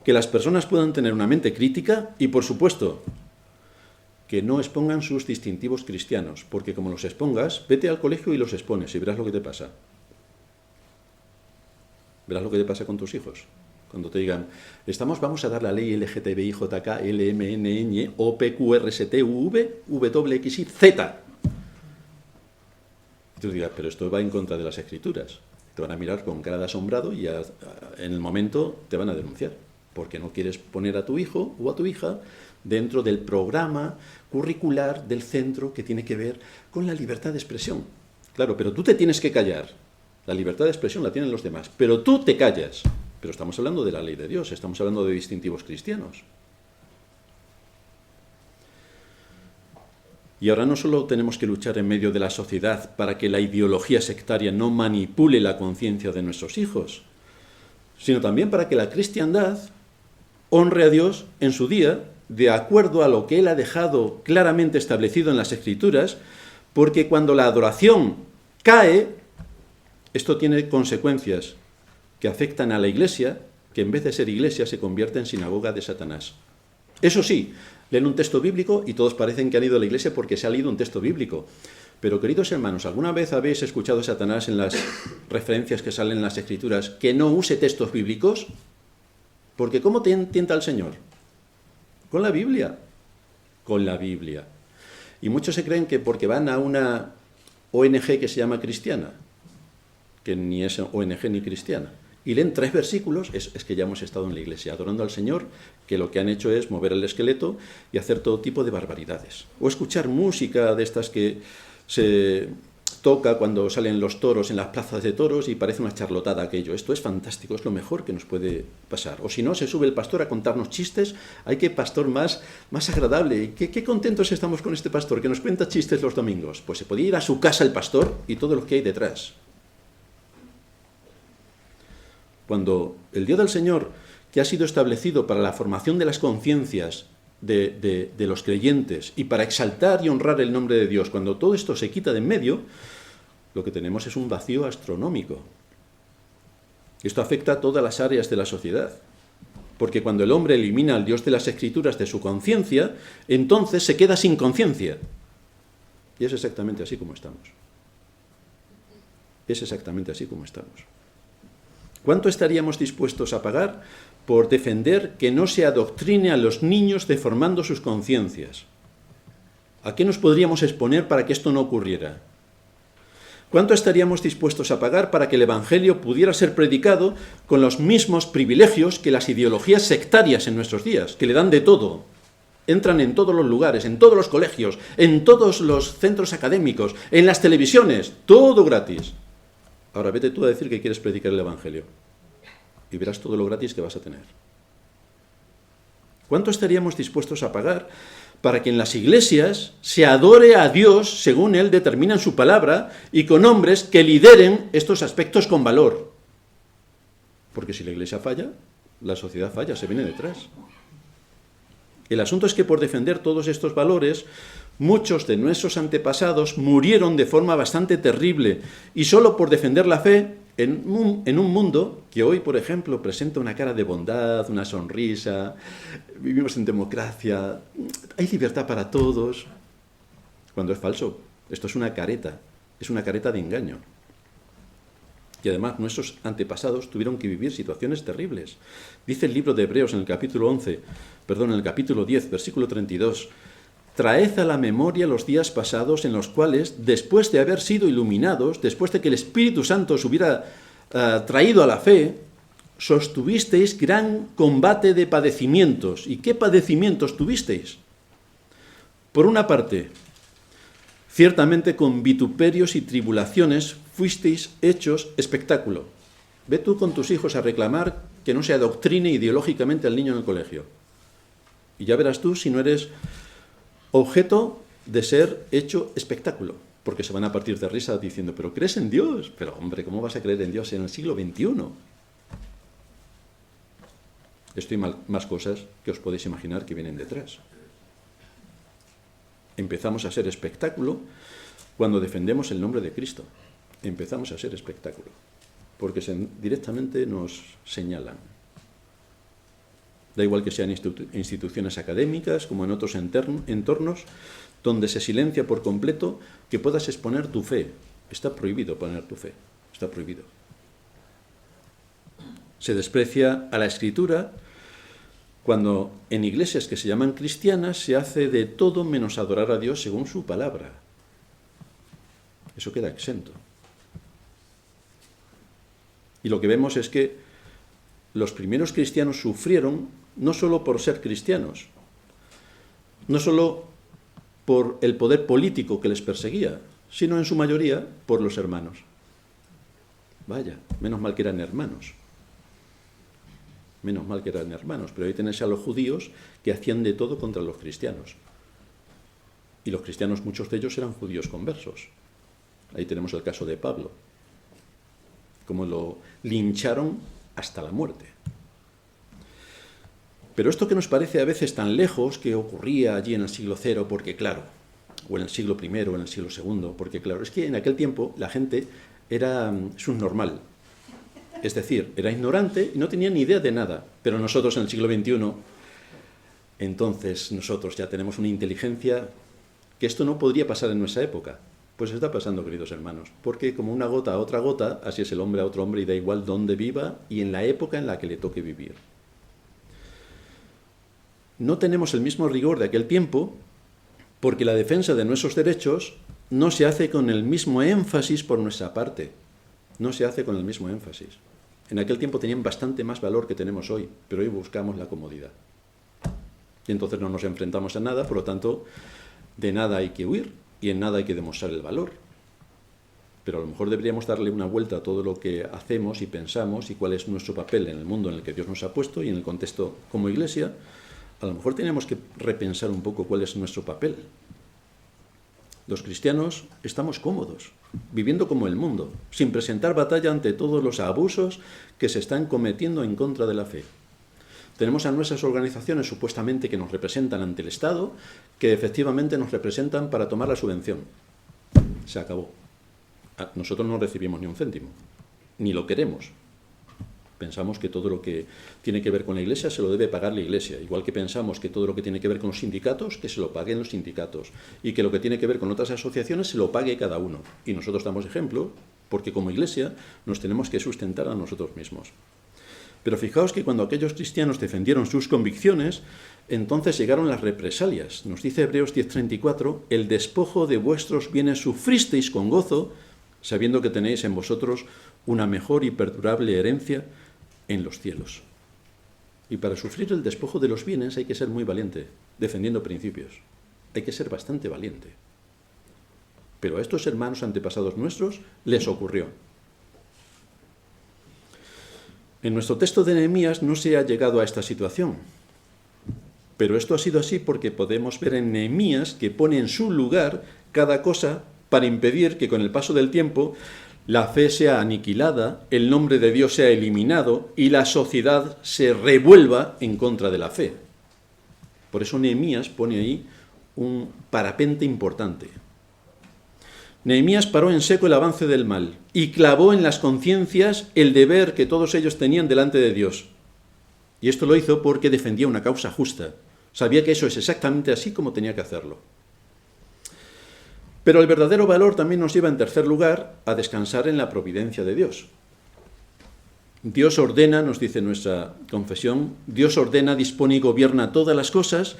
que las personas puedan tener una mente crítica y, por supuesto, que no expongan sus distintivos cristianos, porque como los expongas, vete al colegio y los expones y verás lo que te pasa. Verás lo que te pasa con tus hijos. Cuando te digan, vamos a dar la ley LGTBI, JK, LMNN, OPQRST, UV, WXY, Z. Y tú digas, pero esto va en contra de las Escrituras. Te van a mirar con cara de asombrado y en el momento te van a denunciar, porque no quieres poner a tu hijo o a tu hija dentro del programa curricular del centro que tiene que ver con la libertad de expresión. Claro, pero tú te tienes que callar. La libertad de expresión la tienen los demás, pero tú te callas. Pero estamos hablando de la ley de Dios, estamos hablando de distintivos cristianos. Y ahora no solo tenemos que luchar en medio de la sociedad para que la ideología sectaria no manipule la conciencia de nuestros hijos, sino también para que la cristiandad honre a Dios en su día, de acuerdo a lo que Él ha dejado claramente establecido en las Escrituras, porque cuando la adoración cae, esto tiene consecuencias que afectan a la Iglesia, que en vez de ser Iglesia se convierte en sinagoga de Satanás. Eso sí, leen un texto bíblico y todos parecen que han ido a la Iglesia porque se ha leído un texto bíblico. Pero, queridos hermanos, ¿alguna vez habéis escuchado a Satanás en las referencias que salen en las Escrituras que no use textos bíblicos? Porque ¿cómo te tienta el Señor? Con la Biblia. Con la Biblia. Y muchos se creen que porque van a una ONG que se llama cristiana, que ni es ONG ni cristiana, y leen 3 versículos, es que ya hemos estado en la iglesia adorando al Señor, que lo que han hecho es mover el esqueleto y hacer todo tipo de barbaridades. O escuchar música de estas que se toca cuando salen los toros en las plazas de toros y parece una charlotada aquello. Esto es fantástico, es lo mejor que nos puede pasar. O si no, se sube el pastor a contarnos chistes. ¡Ay, qué pastor más agradable! Qué contentos estamos con este pastor que nos cuenta chistes los domingos! Pues se podía ir a su casa el pastor y todo lo que hay detrás. Cuando el día del Señor, que ha sido establecido para la formación de las conciencias de los creyentes y para exaltar y honrar el nombre de Dios, cuando todo esto se quita de en medio, lo que tenemos es un vacío astronómico. Esto afecta a todas las áreas de la sociedad, porque cuando el hombre elimina al Dios de las Escrituras de su conciencia, entonces se queda sin conciencia. Y es exactamente así como estamos. es exactamente así como estamos. ¿Cuánto estaríamos dispuestos a pagar por defender que no se adoctrine a los niños deformando sus conciencias? ¿A qué nos podríamos exponer para que esto no ocurriera? ¿Cuánto estaríamos dispuestos a pagar para que el Evangelio pudiera ser predicado con los mismos privilegios que las ideologías sectarias en nuestros días, que le dan de todo? Entran en todos los lugares, en todos los colegios, en todos los centros académicos, en las televisiones, todo gratis. Ahora vete tú a decir que quieres predicar el Evangelio y verás todo lo gratis que vas a tener. ¿Cuánto estaríamos dispuestos a pagar para que en las iglesias se adore a Dios según Él determina en su palabra y con hombres que lideren estos aspectos con valor? Porque si la iglesia falla, la sociedad falla, se viene detrás. El asunto es que por defender todos estos valores, muchos de nuestros antepasados murieron de forma bastante terrible y solo por defender la fe en un mundo que hoy, por ejemplo, presenta una cara de bondad, una sonrisa, vivimos en democracia, hay libertad para todos, cuando es falso. Esto es una careta de engaño. Y además nuestros antepasados tuvieron que vivir situaciones terribles. Dice el libro de Hebreos en el capítulo 10, versículo 32, traed a la memoria los días pasados en los cuales, después de haber sido iluminados, después de que el Espíritu Santo os hubiera traído a la fe, sostuvisteis gran combate de padecimientos. ¿Y qué padecimientos tuvisteis? Por una parte, ciertamente con vituperios y tribulaciones fuisteis hechos espectáculo. Ve tú con tus hijos a reclamar que no se adoctrine ideológicamente al niño en el colegio. Y ya verás tú si no eres objeto de ser hecho espectáculo, porque se van a partir de risa diciendo, pero ¿crees en Dios? Pero hombre, ¿cómo vas a creer en Dios en el siglo XXI? Esto y más cosas que os podéis imaginar que vienen detrás. Empezamos a ser espectáculo cuando defendemos el nombre de Cristo. Empezamos a ser espectáculo, porque directamente nos señalan. Da igual que sean instituciones académicas, como en otros entornos, donde se silencia por completo que puedas exponer tu fe. Está prohibido poner tu fe, está prohibido. Se desprecia a la Escritura cuando en iglesias que se llaman cristianas se hace de todo menos adorar a Dios según su palabra. Eso queda exento. Y lo que vemos es que los primeros cristianos sufrieron no solo por ser cristianos, no solo por el poder político que les perseguía, sino en su mayoría por los hermanos. Vaya, menos mal que eran hermanos. Menos mal que eran hermanos, pero ahí tenéis a los judíos que hacían de todo contra los cristianos. Y los cristianos, muchos de ellos eran judíos conversos. Ahí tenemos el caso de Pablo, como lo lincharon hasta la muerte. Pero esto que nos parece a veces tan lejos, que ocurría allí en el siglo cero, porque claro, o en el siglo I o en el siglo II, porque claro, es que en aquel tiempo la gente era subnormal. Es decir, era ignorante y no tenía ni idea de nada. Pero nosotros en el siglo XXI, entonces nosotros ya tenemos una inteligencia que esto no podría pasar en nuestra época. Pues está pasando, queridos hermanos, porque como una gota a otra gota, así es el hombre a otro hombre y da igual dónde viva y en la época en la que le toque vivir. No tenemos el mismo rigor de aquel tiempo porque la defensa de nuestros derechos no se hace con el mismo énfasis por nuestra parte. No se hace con el mismo énfasis. En aquel tiempo tenían bastante más valor que tenemos hoy, pero hoy buscamos la comodidad. Y entonces no nos enfrentamos a nada, por lo tanto, de nada hay que huir y en nada hay que demostrar el valor. Pero a lo mejor deberíamos darle una vuelta a todo lo que hacemos y pensamos y cuál es nuestro papel en el mundo en el que Dios nos ha puesto y en el contexto como iglesia. A lo mejor tenemos que repensar un poco cuál es nuestro papel. Los cristianos estamos cómodos, viviendo como el mundo, sin presentar batalla ante todos los abusos que se están cometiendo en contra de la fe. Tenemos a nuestras organizaciones supuestamente que nos representan ante el Estado, que efectivamente nos representan para tomar la subvención. Se acabó. Nosotros no recibimos ni un céntimo, ni lo queremos. Pensamos que todo lo que tiene que ver con la Iglesia se lo debe pagar la Iglesia, igual que pensamos que todo lo que tiene que ver con los sindicatos, que se lo paguen los sindicatos, y que lo que tiene que ver con otras asociaciones se lo pague cada uno. Y nosotros damos ejemplo porque como iglesia nos tenemos que sustentar a nosotros mismos. Pero fijaos que cuando aquellos cristianos defendieron sus convicciones, entonces llegaron las represalias. Nos dice Hebreos 10:34, el despojo de vuestros bienes sufristeis con gozo, sabiendo que tenéis en vosotros una mejor y perdurable herencia en los cielos. Y para sufrir el despojo de los bienes hay que ser muy valiente, defendiendo principios. Hay que ser bastante valiente. Pero a estos hermanos antepasados nuestros les ocurrió. En nuestro texto de Nehemías no se ha llegado a esta situación, pero esto ha sido así porque podemos ver en Nehemías que pone en su lugar cada cosa para impedir que con el paso del tiempo la fe sea aniquilada, el nombre de Dios sea eliminado y la sociedad se revuelva en contra de la fe. Por eso Nehemías pone ahí un parapente importante. Nehemías paró en seco el avance del mal y clavó en las conciencias el deber que todos ellos tenían delante de Dios. Y esto lo hizo porque defendía una causa justa. Sabía que eso es exactamente así como tenía que hacerlo. Pero el verdadero valor también nos lleva, en tercer lugar, a descansar en la providencia de Dios. Dios ordena, nos dice nuestra confesión, Dios ordena, dispone y gobierna todas las cosas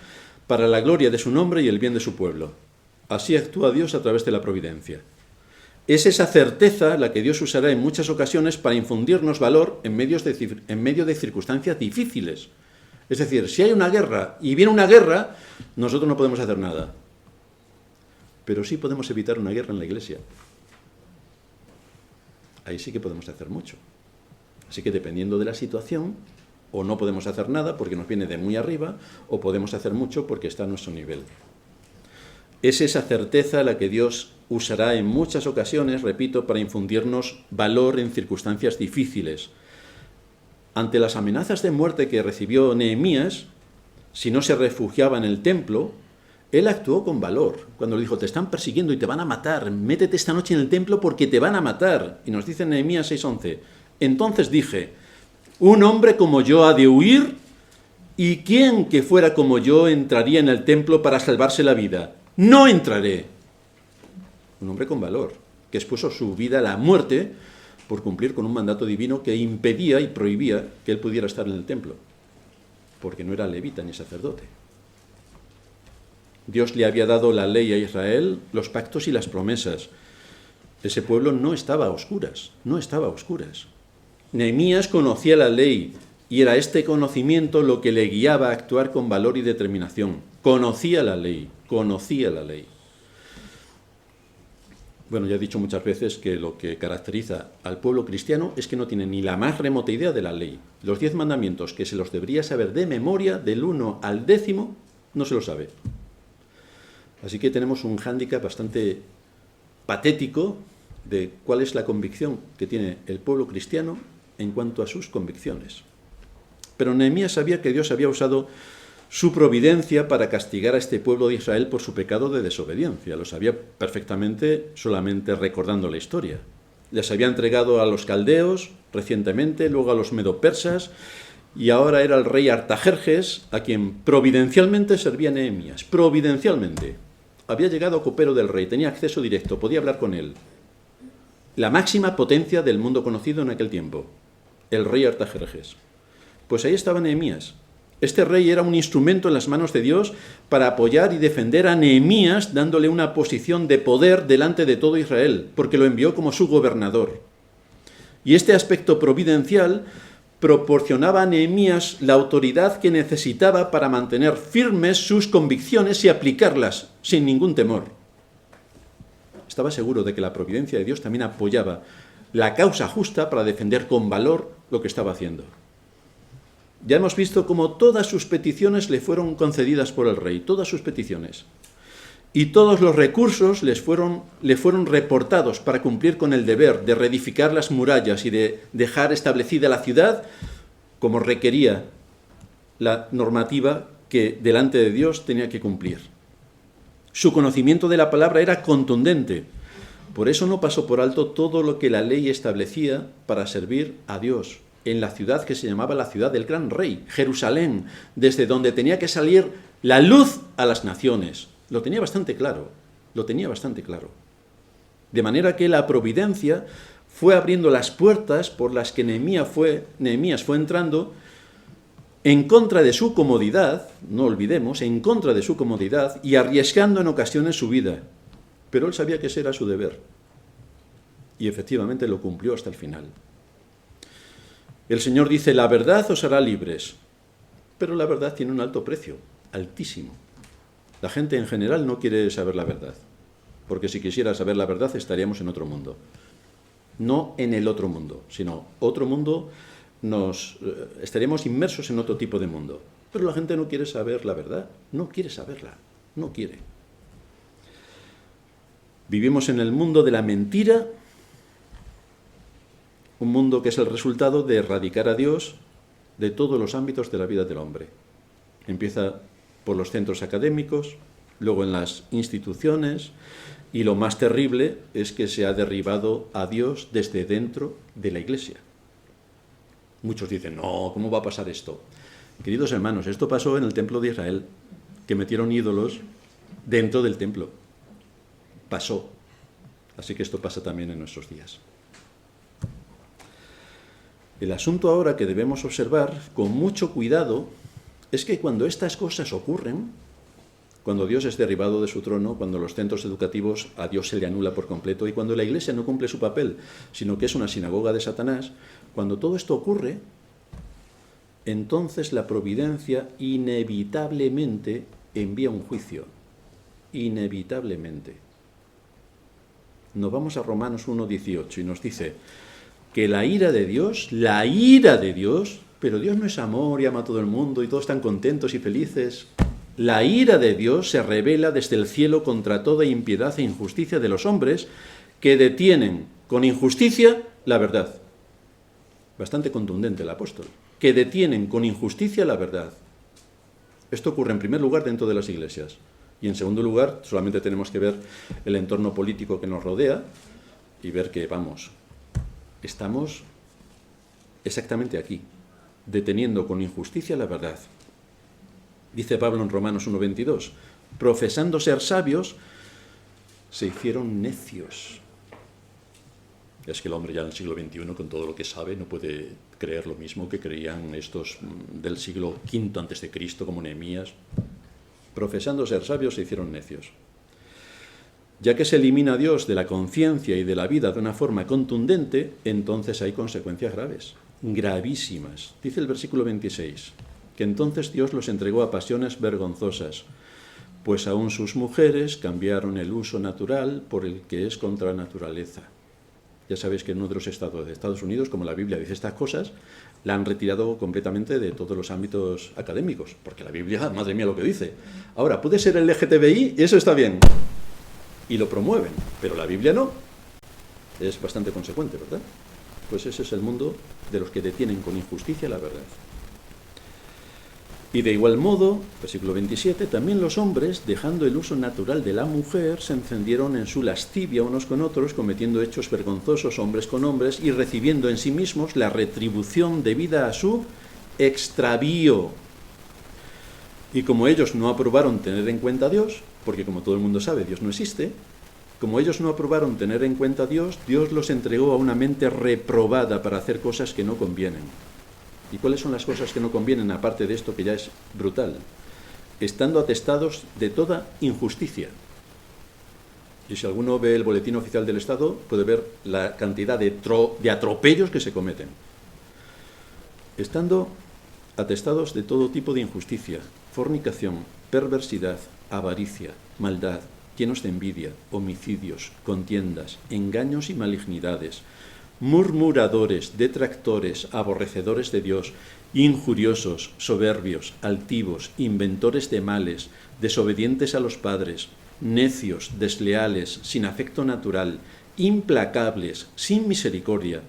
para la gloria de su nombre y el bien de su pueblo. Así actúa Dios a través de la providencia. Es esa certeza la que Dios usará en muchas ocasiones para infundirnos valor en medio de circunstancias difíciles. Es decir, si hay una guerra y viene una guerra, nosotros no podemos hacer nada. Pero sí podemos evitar una guerra en la iglesia. Ahí sí que podemos hacer mucho. Así que dependiendo de la situación, o no podemos hacer nada porque nos viene de muy arriba, o podemos hacer mucho porque está a nuestro nivel. Es esa certeza la que Dios usará en muchas ocasiones, repito, para infundirnos valor en circunstancias difíciles. Ante las amenazas de muerte que recibió Nehemías, si no se refugiaba en el templo, él actuó con valor. Cuando le dijo, te están persiguiendo y te van a matar, métete esta noche en el templo porque te van a matar. Y nos dice Nehemías 6:11, entonces dije, un hombre como yo ha de huir, ¿y quién que fuera como yo entraría en el templo para salvarse la vida? No entraré. Un hombre con valor, que expuso su vida a la muerte por cumplir con un mandato divino que impedía y prohibía que él pudiera estar en el templo, porque no era levita ni sacerdote. Dios le había dado la ley a Israel, los pactos y las promesas. Ese pueblo no estaba a oscuras, no estaba a oscuras. Nehemías conocía la ley y era este conocimiento lo que le guiaba a actuar con valor y determinación. Conocía la ley, conocía la ley. Bueno, ya he dicho muchas veces que lo que caracteriza al pueblo cristiano es que no tiene ni la más remota idea de la ley. Los 10 mandamientos, que se los debería saber de memoria, del 1 al 10, no se lo sabe. Así que tenemos un hándicap bastante patético de cuál es la convicción que tiene el pueblo cristiano en cuanto a sus convicciones. Pero Nehemías sabía que Dios había usado su providencia para castigar a este pueblo de Israel por su pecado de desobediencia. Lo sabía perfectamente solamente recordando la historia. Les había entregado a los caldeos recientemente, luego a los medopersas, y ahora era el rey Artajerjes a quien providencialmente servía Nehemías. Providencialmente. Había llegado copero del rey, tenía acceso directo, podía hablar con él. La máxima potencia del mundo conocido en aquel tiempo, el rey Artajerjes. Pues ahí estaba Nehemías. Este rey era un instrumento en las manos de Dios para apoyar y defender a Nehemías, dándole una posición de poder delante de todo Israel, porque lo envió como su gobernador. Y este aspecto providencial proporcionaba a Nehemías la autoridad que necesitaba para mantener firmes sus convicciones y aplicarlas sin ningún temor. Estaba seguro de que la providencia de Dios también apoyaba la causa justa para defender con valor lo que estaba haciendo. Ya hemos visto cómo todas sus peticiones le fueron concedidas por el rey, todas sus peticiones. Y todos los recursos le fueron reportados para cumplir con el deber de reedificar las murallas y de dejar establecida la ciudad como requería la normativa que delante de Dios tenía que cumplir. Su conocimiento de la palabra era contundente. Por eso no pasó por alto todo lo que la ley establecía para servir a Dios en la ciudad que se llamaba la ciudad del gran rey, Jerusalén, desde donde tenía que salir la luz a las naciones. Lo tenía bastante claro, De manera que la providencia fue abriendo las puertas por las que Nehemías fue entrando en contra de su comodidad, no olvidemos, en contra de su comodidad y arriesgando en ocasiones su vida. Pero él sabía que ese era su deber. Y efectivamente lo cumplió hasta el final. El Señor dice, la verdad os hará libres. Pero la verdad tiene un alto precio, altísimo. La gente en general no quiere saber la verdad. Porque si quisiera saber la verdad estaríamos en otro mundo. No en el otro mundo, sino otro mundo, estaríamos inmersos en otro tipo de mundo. Pero la gente no quiere saber la verdad, no quiere saberla, no quiere. Vivimos en el mundo de la mentira, un mundo que es el resultado de erradicar a Dios de todos los ámbitos de la vida del hombre. Empieza por los centros académicos, luego en las instituciones, y lo más terrible es que se ha derribado a Dios desde dentro de la Iglesia. Muchos dicen, no, ¿cómo va a pasar esto? Queridos hermanos, esto pasó en el templo de Israel, que metieron ídolos dentro del templo. Pasó. Así que esto pasa también en nuestros días. El asunto ahora que debemos observar con mucho cuidado es que cuando estas cosas ocurren, cuando Dios es derribado de su trono, cuando los centros educativos a Dios se le anula por completo y cuando la Iglesia no cumple su papel, sino que es una sinagoga de Satanás, cuando todo esto ocurre, entonces la providencia inevitablemente envía un juicio. Inevitablemente. Nos vamos a Romanos 1:18 y nos dice que la ira de Dios, pero Dios no es amor y ama a todo el mundo y todos están contentos y felices. La ira de Dios se revela desde el cielo contra toda impiedad e injusticia de los hombres que detienen con injusticia la verdad. Bastante contundente el apóstol. Que detienen con injusticia la verdad. Esto ocurre en primer lugar dentro de las iglesias. Y en segundo lugar, solamente tenemos que ver el entorno político que nos rodea y ver que, estamos exactamente aquí, deteniendo con injusticia la verdad. Dice Pablo en Romanos 1:22, profesando ser sabios, se hicieron necios. Es que el hombre ya en el siglo XXI, con todo lo que sabe, no puede creer lo mismo que creían estos del siglo V antes de Cristo, como Nehemías. Profesando ser sabios, se hicieron necios. Ya que se elimina a Dios de la conciencia y de la vida de una forma contundente, entonces hay consecuencias graves, gravísimas. Dice el versículo 26, que entonces Dios los entregó a pasiones vergonzosas, pues aún sus mujeres cambiaron el uso natural por el que es contra la naturaleza. Ya sabéis que en uno de los estados de Estados Unidos, como la Biblia dice estas cosas, la han retirado completamente de todos los ámbitos académicos, porque la Biblia, madre mía lo que dice. Ahora, puede ser el LGTBI y eso está bien, y lo promueven, pero la Biblia no. Es bastante consecuente, ¿verdad? Pues ese es el mundo de los que detienen con injusticia la verdad. Y de igual modo, versículo 27, también los hombres, dejando el uso natural de la mujer, se encendieron en su lascivia unos con otros, cometiendo hechos vergonzosos hombres con hombres y recibiendo en sí mismos la retribución debida a su extravío. Y como ellos no aprobaron tener en cuenta a Dios, porque como todo el mundo sabe, Dios no existe, como ellos no aprobaron tener en cuenta a Dios, Dios los entregó a una mente reprobada para hacer cosas que no convienen. ¿Y cuáles son las cosas que no convienen, aparte de esto que ya es brutal? Estando atestados de toda injusticia. Y si alguno ve el boletín oficial del Estado, puede ver la cantidad de atropellos que se cometen. Estando atestados de todo tipo de injusticia, fornicación, perversidad, avaricia, maldad, llenos de envidia, homicidios, contiendas, engaños y malignidades, murmuradores, detractores, aborrecedores de Dios, injuriosos, soberbios, altivos, inventores de males, desobedientes a los padres, necios, desleales, sin afecto natural, implacables, sin misericordia,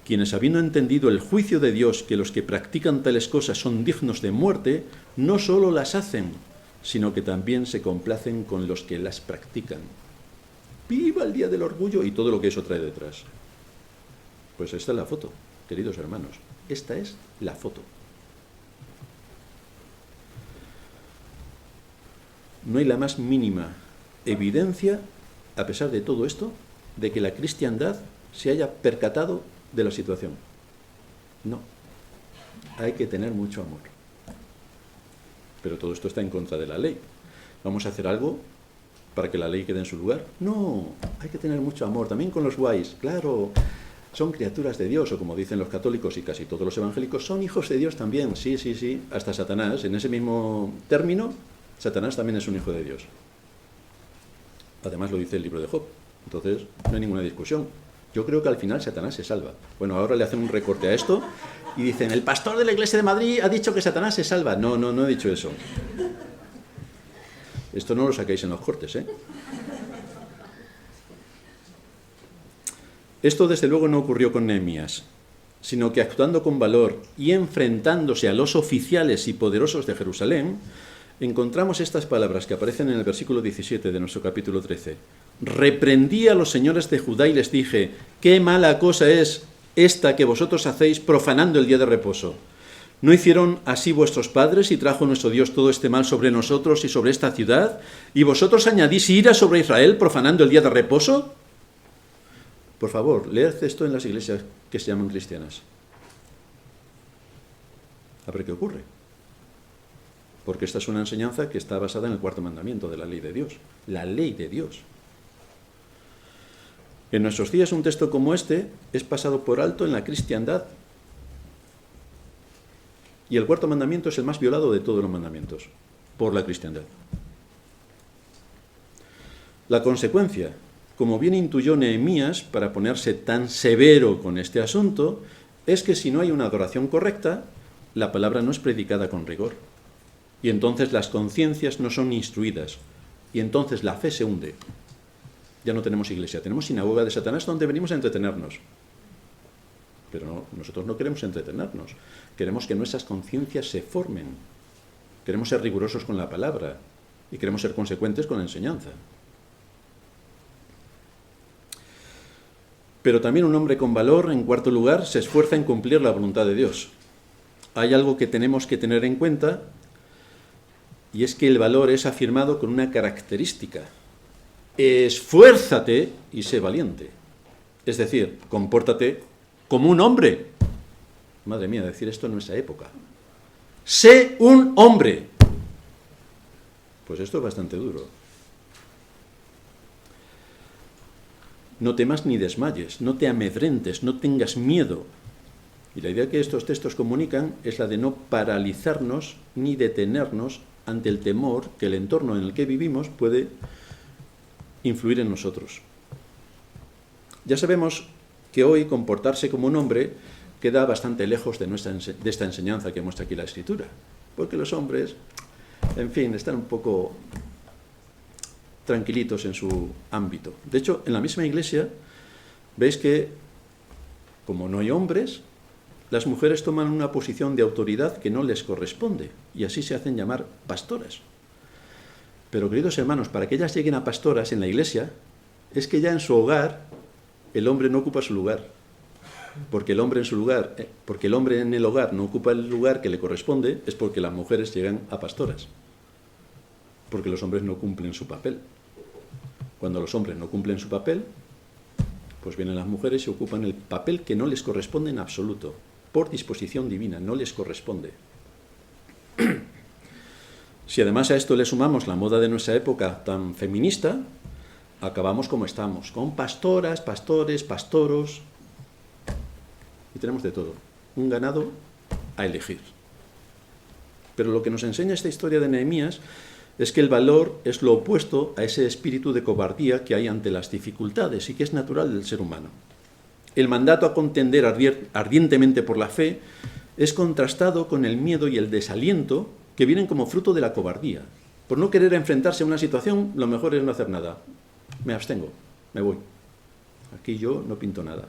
quienes habiendo entendido el juicio de Dios que los que practican tales cosas son dignos de muerte, no solo las hacen, sino que también se complacen con los que las practican. ¡Viva el Día del Orgullo! Y todo lo que eso trae detrás. Pues esta es la foto, queridos hermanos. Esta es la foto. No hay la más mínima evidencia, a pesar de todo esto, de que la cristiandad se haya percatado de la situación. No, hay que tener mucho amor. Pero todo esto está en contra de la ley. ¿Vamos a hacer algo para que la ley quede en su lugar? No, hay que tener mucho amor, también con los guays. Claro, son criaturas de Dios, o como dicen los católicos y casi todos los evangélicos, son hijos de Dios también. Sí, sí, sí, hasta Satanás, en ese mismo término, Satanás también es un hijo de Dios. Además lo dice el libro de Job. Entonces, no hay ninguna discusión. Yo creo que al final Satanás se salva. Bueno, ahora le hacen un recorte a esto y dicen, el pastor de la Iglesia de Madrid ha dicho que Satanás se salva. No, no he dicho eso. Esto no lo saquéis en los cortes, ¿eh? Esto desde luego no ocurrió con Nehemías, sino que actuando con valor y enfrentándose a los oficiales y poderosos de Jerusalén, encontramos estas palabras que aparecen en el versículo 17 de nuestro capítulo 13. Reprendí a los señores de Judá y les dije, qué mala cosa es esta que vosotros hacéis profanando el día de reposo. ¿No hicieron así vuestros padres y trajo nuestro Dios todo este mal sobre nosotros y sobre esta ciudad? ¿Y vosotros añadís ira sobre Israel profanando el día de reposo? Por favor, leed esto en las iglesias que se llaman cristianas. A ver qué ocurre. Porque esta es una enseñanza que está basada en el cuarto mandamiento de la ley de Dios. La ley de Dios. En nuestros días un texto como este es pasado por alto en la cristiandad. Y el cuarto mandamiento es el más violado de todos los mandamientos, por la cristiandad. La consecuencia, como bien intuyó Nehemías para ponerse tan severo con este asunto, es que si no hay una adoración correcta, la palabra no es predicada con rigor. Y entonces las conciencias no son instruidas. Y entonces la fe se hunde. Ya no tenemos iglesia, tenemos sinagoga de Satanás donde venimos a entretenernos. Pero no, nosotros no queremos entretenernos. Queremos que nuestras conciencias se formen. Queremos ser rigurosos con la palabra. Y queremos ser consecuentes con la enseñanza. Pero también un hombre con valor, en cuarto lugar, se esfuerza en cumplir la voluntad de Dios. Hay algo que tenemos que tener en cuenta, y es que el valor es afirmado con una característica. Esfuérzate y sé valiente. Es decir, compórtate como un hombre. Madre mía, decir esto en nuestra época. Sé un hombre. Pues esto es bastante duro. No temas ni desmayes, no te amedrentes, no tengas miedo. Y la idea que estos textos comunican es la de no paralizarnos ni detenernos ante el temor que el entorno en el que vivimos puede influir en nosotros. Ya sabemos que hoy comportarse como un hombre queda bastante lejos de esta enseñanza que muestra aquí la Escritura, porque los hombres, en fin, están un poco tranquilitos en su ámbito. De hecho, en la misma iglesia, veis que, como no hay hombres, las mujeres toman una posición de autoridad que no les corresponde, y así se hacen llamar pastoras. Pero, queridos hermanos, para que ellas lleguen a pastoras en la iglesia, es que ya en su hogar el hombre no ocupa su lugar. Porque el hombre en el hogar no ocupa el lugar que le corresponde, es porque las mujeres llegan a pastoras. Porque los hombres no cumplen su papel. Cuando los hombres no cumplen su papel, pues vienen las mujeres y ocupan el papel que no les corresponde en absoluto. Por disposición divina, no les corresponde. Si además a esto le sumamos la moda de nuestra época tan feminista, acabamos como estamos, con pastoras, pastores, pastoros, y tenemos de todo, un ganado a elegir. Pero lo que nos enseña esta historia de Nehemías es que el valor es lo opuesto a ese espíritu de cobardía que hay ante las dificultades y que es natural del ser humano. El mandato a contender ardientemente por la fe es contrastado con el miedo y el desaliento que vienen como fruto de la cobardía. Por no querer enfrentarse a una situación, lo mejor es no hacer nada. Me abstengo, me voy. Aquí yo no pinto nada.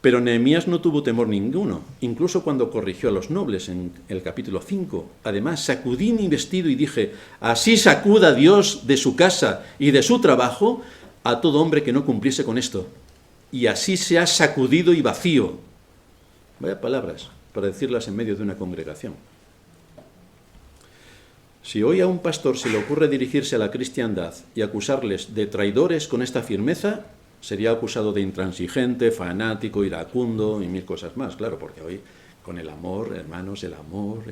Pero Nehemías no tuvo temor ninguno, incluso cuando corrigió a los nobles en el capítulo 5. Además, sacudí mi vestido y dije, así sacuda Dios de su casa y de su trabajo a todo hombre que no cumpliese con esto. Y así se ha sacudido y vacío. Vaya palabras para decirlas en medio de una congregación. Si hoy a un pastor se le ocurre dirigirse a la cristiandad y acusarles de traidores con esta firmeza, sería acusado de intransigente, fanático, iracundo y mil cosas más, claro, porque hoy con el amor, hermanos, el amor,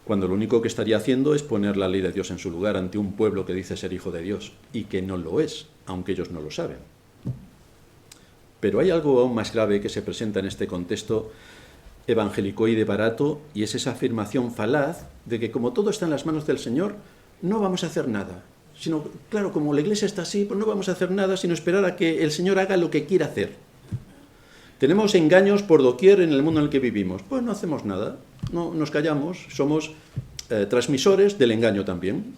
cuando lo único que estaría haciendo es poner la ley de Dios en su lugar ante un pueblo que dice ser hijo de Dios y que no lo es, aunque ellos no lo saben. Pero hay algo aún más grave que se presenta en este contexto evangelicoide barato, y es esa afirmación falaz de que como todo está en las manos del Señor, no vamos a hacer nada. Sino, claro, como la iglesia está así, pues no vamos a hacer nada sino esperar a que el Señor haga lo que quiera hacer. Tenemos engaños por doquier en el mundo en el que vivimos. Pues no hacemos nada, no nos callamos, somos transmisores del engaño también,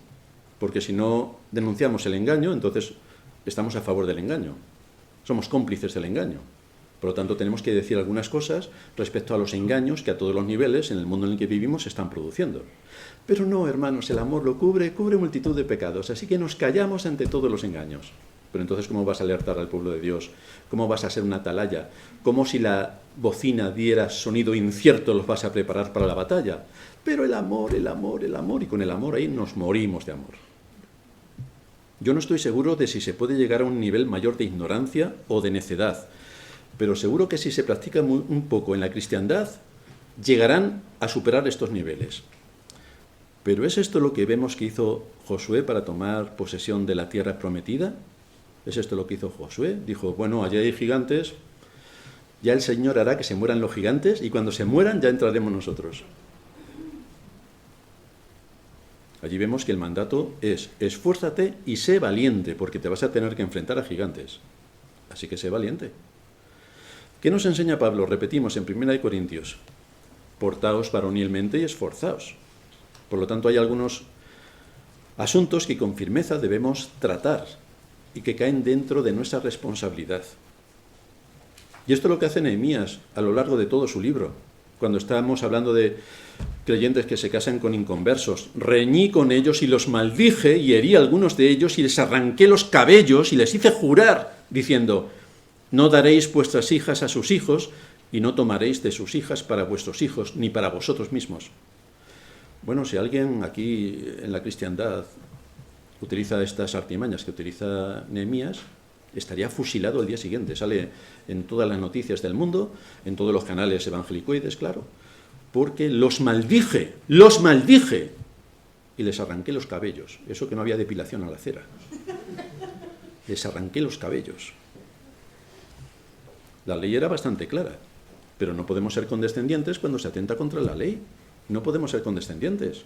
porque si no denunciamos el engaño, entonces estamos a favor del engaño. Somos cómplices del engaño. Por lo tanto, tenemos que decir algunas cosas respecto a los engaños que a todos los niveles en el mundo en el que vivimos se están produciendo. Pero no, hermanos, el amor lo cubre multitud de pecados, así que nos callamos ante todos los engaños. Pero entonces, ¿cómo vas a alertar al pueblo de Dios? ¿Cómo vas a ser una atalaya? ¿Cómo si la bocina diera sonido incierto los vas a preparar para la batalla? Pero el amor, y con el amor ahí nos morimos de amor. Yo no estoy seguro de si se puede llegar a un nivel mayor de ignorancia o de necedad, pero seguro que si se practica un poco en la cristiandad, llegarán a superar estos niveles. ¿Pero es esto lo que vemos que hizo Josué para tomar posesión de la tierra prometida? ¿Es esto lo que hizo Josué? Dijo, bueno, allá hay gigantes, ya el Señor hará que se mueran los gigantes y cuando se mueran ya entraremos nosotros. Allí vemos que el mandato es, esfuérzate y sé valiente, porque te vas a tener que enfrentar a gigantes. Así que sé valiente. ¿Qué nos enseña Pablo? Repetimos en 1 Corintios, portaos varonilmente y esforzaos. Por lo tanto, hay algunos asuntos que con firmeza debemos tratar y que caen dentro de nuestra responsabilidad. Y esto es lo que hace Nehemías a lo largo de todo su libro. Cuando estábamos hablando de creyentes que se casan con inconversos, reñí con ellos y los maldije y herí a algunos de ellos y les arranqué los cabellos y les hice jurar, diciendo, no daréis vuestras hijas a sus hijos y no tomaréis de sus hijas para vuestros hijos, ni para vosotros mismos. Bueno, si alguien aquí en la cristiandad utiliza estas artimañas que utiliza Nehemías, estaría fusilado el día siguiente. Sale en todas las noticias del mundo, en todos los canales evangelicoides, claro, porque los maldije, y les arranqué los cabellos. Eso que no había depilación a la cera. Les arranqué los cabellos. La ley era bastante clara, pero no podemos ser condescendientes cuando se atenta contra la ley. No podemos ser condescendientes.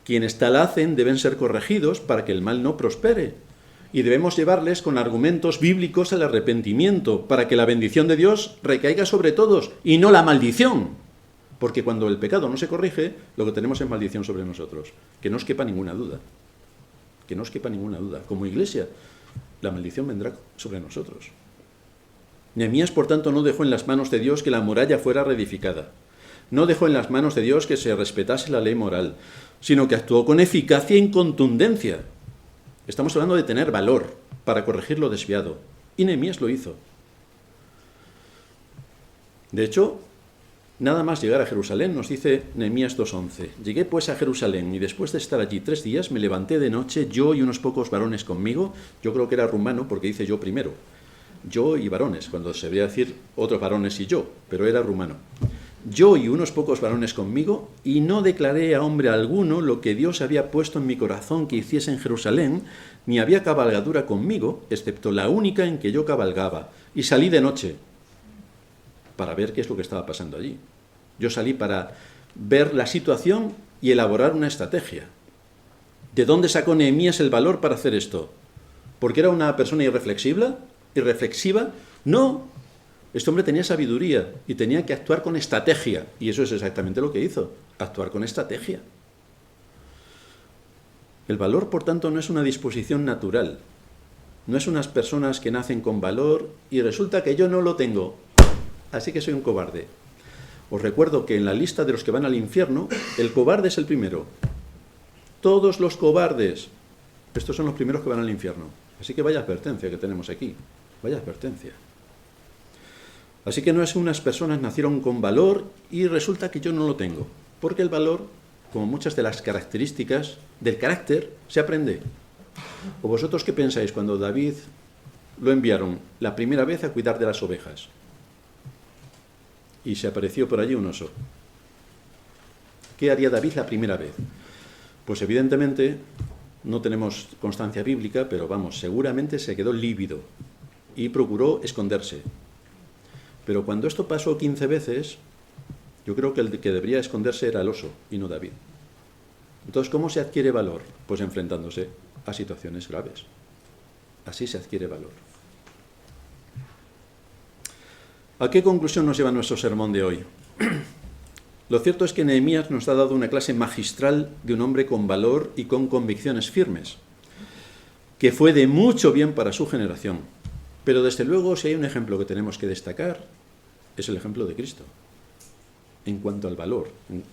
Quienes tal hacen deben ser corregidos para que el mal no prospere. Y debemos llevarles con argumentos bíblicos al arrepentimiento, para que la bendición de Dios recaiga sobre todos y no la maldición. Porque cuando el pecado no se corrige, lo que tenemos es maldición sobre nosotros. Que no os quepa ninguna duda. Que no os quepa ninguna duda. Como iglesia, la maldición vendrá sobre nosotros. Nehemías, por tanto, no dejó en las manos de Dios que la muralla fuera reedificada. No dejó en las manos de Dios que se respetase la ley moral, sino que actuó con eficacia y contundencia. Estamos hablando de tener valor para corregir lo desviado. Y Nehemías lo hizo. De hecho, nada más llegar a Jerusalén, nos dice Nehemías 2:11. Llegué pues a Jerusalén y después de estar allí 3 días me levanté de noche, yo y unos pocos varones conmigo. Yo creo que era rumano porque dice yo primero. Yo y varones, cuando se debería decir otros varones y yo, pero era rumano. Yo y unos pocos varones conmigo, y no declaré a hombre alguno lo que Dios había puesto en mi corazón que hiciese en Jerusalén, ni había cabalgadura conmigo, excepto la única en que yo cabalgaba, y salí de noche para ver qué es lo que estaba pasando allí. Yo salí para ver la situación y elaborar una estrategia. ¿De dónde sacó Nehemías el valor para hacer esto? ¿Porque era una persona irreflexiva? No. Este hombre tenía sabiduría y tenía que actuar con estrategia. Y eso es exactamente lo que hizo, actuar con estrategia. El valor, por tanto, no es una disposición natural. No es unas personas que nacen con valor y resulta que yo no lo tengo, así que soy un cobarde. Os recuerdo que en la lista de los que van al infierno, el cobarde es el primero. Todos los cobardes, estos son los primeros que van al infierno. Así que vaya advertencia que tenemos aquí. Vaya advertencia. Así que no es unas personas nacieron con valor y resulta que yo no lo tengo. Porque el valor, como muchas de las características del carácter, se aprende. ¿O vosotros qué pensáis cuando David lo enviaron la primera vez a cuidar de las ovejas. Y se apareció por allí un oso. ¿Qué haría David la primera vez? Pues evidentemente no tenemos constancia bíblica, pero vamos, seguramente se quedó lívido y procuró esconderse. Pero cuando esto pasó 15 veces, yo creo que el que debería esconderse era el oso y no David. Entonces, ¿cómo se adquiere valor? Pues enfrentándose a situaciones graves. Así se adquiere valor. ¿A qué conclusión nos lleva nuestro sermón de hoy? Lo cierto es que Nehemías nos ha dado una clase magistral de un hombre con valor y con convicciones firmes, que fue de mucho bien para su generación. Pero desde luego, si hay un ejemplo que tenemos que destacar, es el ejemplo de Cristo. En cuanto al valor,